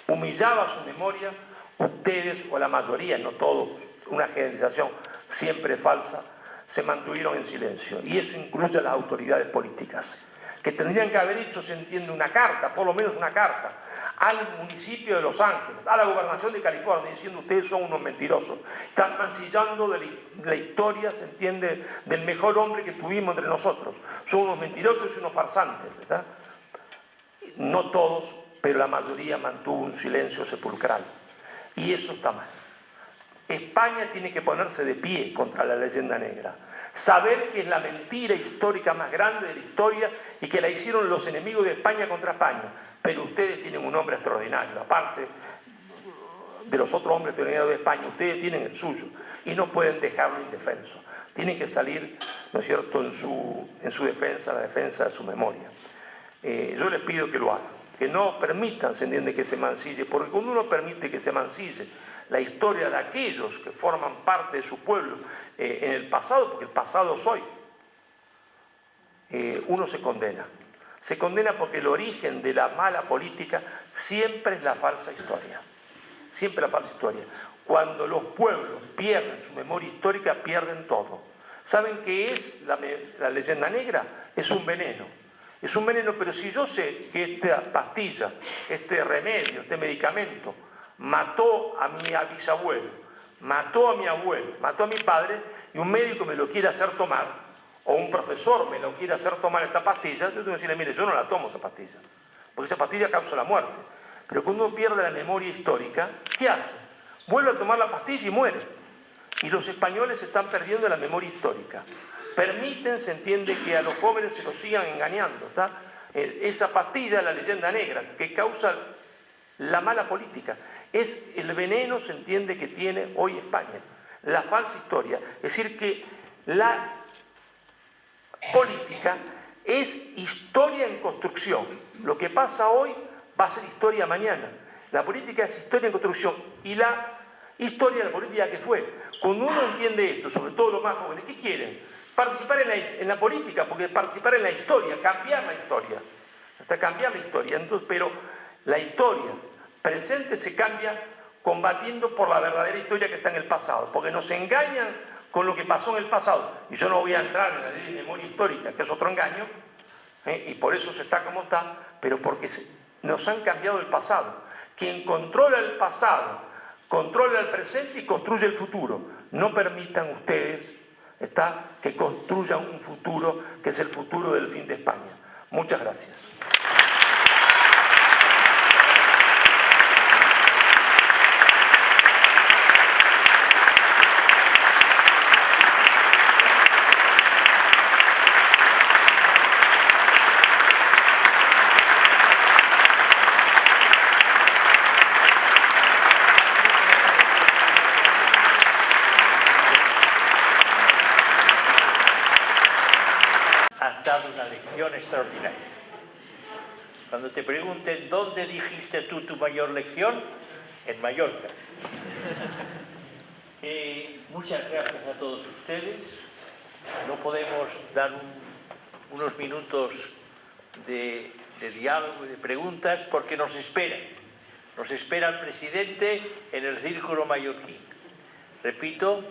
humillaba su memoria, ustedes, o la mayoría, no todos, una generalización siempre falsa, se mantuvieron en silencio. Y eso incluye a las autoridades políticas, que tendrían que haber hecho, se entiende, una carta, por lo menos una carta, al municipio de Los Ángeles, a la gobernación de California, diciendo ustedes son unos mentirosos, están mancillando de la historia, se entiende, del mejor hombre que tuvimos entre nosotros, son unos mentirosos y unos farsantes, ¿verdad? No todos, pero la mayoría mantuvo un silencio sepulcral, y eso está mal. España tiene que ponerse de pie contra la leyenda negra, saber que es la mentira histórica más grande de la historia y que la hicieron los enemigos de España contra España. Pero ustedes tienen un hombre extraordinario, aparte de los otros hombres extraordinarios de España, ustedes tienen el suyo y no pueden dejarlo indefenso. Tienen que salir, ¿no es cierto?, en su defensa, la defensa de su memoria. Yo les pido que lo hagan, que no permitan, se entiende, que se mancille, porque cuando uno permite que se mancille la historia de aquellos que forman parte de su pueblo en el pasado, porque el pasado es hoy, uno se condena. Se condena porque el origen de la mala política siempre es la falsa historia. Siempre la falsa historia. Cuando los pueblos pierden su memoria histórica, pierden todo. ¿Saben qué es la leyenda negra? Es un veneno. Es un veneno, pero si yo sé que esta pastilla, este remedio, este medicamento, mató a mi bisabuelo, mató a mi abuelo, mató a mi padre, y un médico me lo quiere hacer tomar, o un profesor me lo quiere hacer tomar esta pastilla, yo tengo que decirle, mire, yo no la tomo esa pastilla, porque esa pastilla causa la muerte. Pero cuando uno pierde la memoria histórica, ¿qué hace? Vuelve a tomar la pastilla y muere. Y los españoles están perdiendo la memoria histórica. Permiten, se entiende, que a los jóvenes se los sigan engañando, ¿está? Esa pastilla, la leyenda negra, que causa la mala política, es el veneno, se entiende, que tiene hoy España, la falsa historia. Es decir, que la política es historia en construcción. Lo que pasa hoy va a ser historia mañana. La política es historia en construcción, y la historia de la política que fue. Cuando uno entiende esto, sobre todo los más jóvenes, ¿qué quieren? Participar en la política, porque participar en la historia, cambiar la historia, hasta cambiar la historia. Entonces, pero la historia presente se cambia combatiendo por la verdadera historia que está en el pasado, porque nos engañan con lo que pasó en el pasado. Y yo no voy a entrar en la ley de memoria histórica, que es otro engaño, y por eso se está como está, pero porque nos han cambiado el pasado. Quien controla el pasado controla el presente y construye el futuro. No permitan ustedes que construyan un futuro que es el futuro del fin de España. Muchas gracias. Has dado una lección extraordinaria. Cuando te pregunten dónde dijiste tú tu mayor lección, en Mallorca. Muchas gracias a todos ustedes. No podemos dar unos minutos de diálogo y de preguntas porque nos espera. Nos espera el presidente en el Círculo Mallorquín. Repito,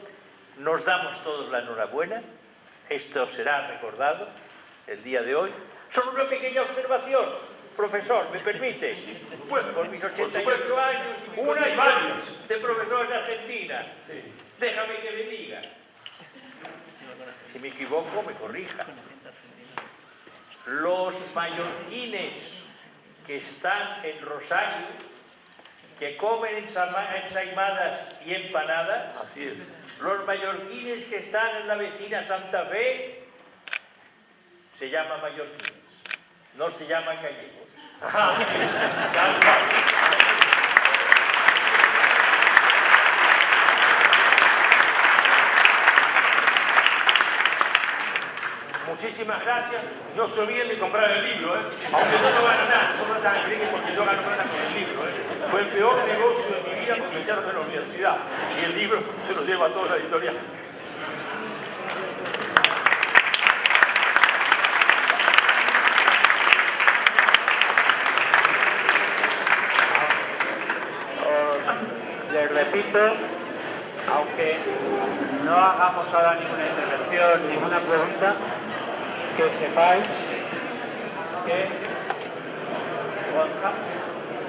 nos damos todos la enhorabuena. Esto será recordado el día de hoy. Solo una pequeña observación, profesor, ¿me permite? Bueno, por mis 88 años y una y varios de profesor en Argentina, sí. Déjame que le diga. Si me equivoco, me corrija. Los mallorquines que están en Rosario, que comen ensaimadas y empanadas, Así es. los mallorquines que están en la vecina Santa Fe se llaman mallorquines, no se llaman gallegos. Ah, sí. Tal cual. Muchísimas gracias. No se olviden de comprar el libro, aunque yo no gano nada. Nosotros ya creen que porque yo gano plata con el libro. Fue el peor negocio de mi vida porque me echaron de la universidad. Y el libro se lo lleva a toda la editorial. Les repito, aunque no hagamos ahora ninguna intervención, ninguna pregunta, que sepáis que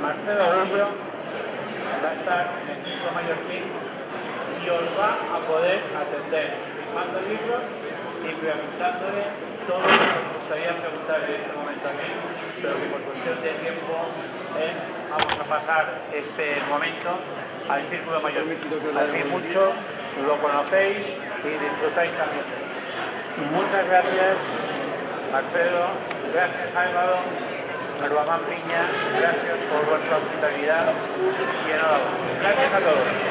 Marcelo Rubio va a estar en el Círculo Mallorquín y os va a poder atender firmando libros y preguntándole todo lo que os gustaría preguntar en este momento aquí, pero que por cuestión de tiempo vamos a pasar este momento al Círculo Mallorquín. Así mucho lo conocéis y disfrutáis también. Muchas gracias, Marcelo, gracias Álvaro, Maruamán Piña, gracias por vuestra hospitalidad y enhorabuena. Gracias a todos.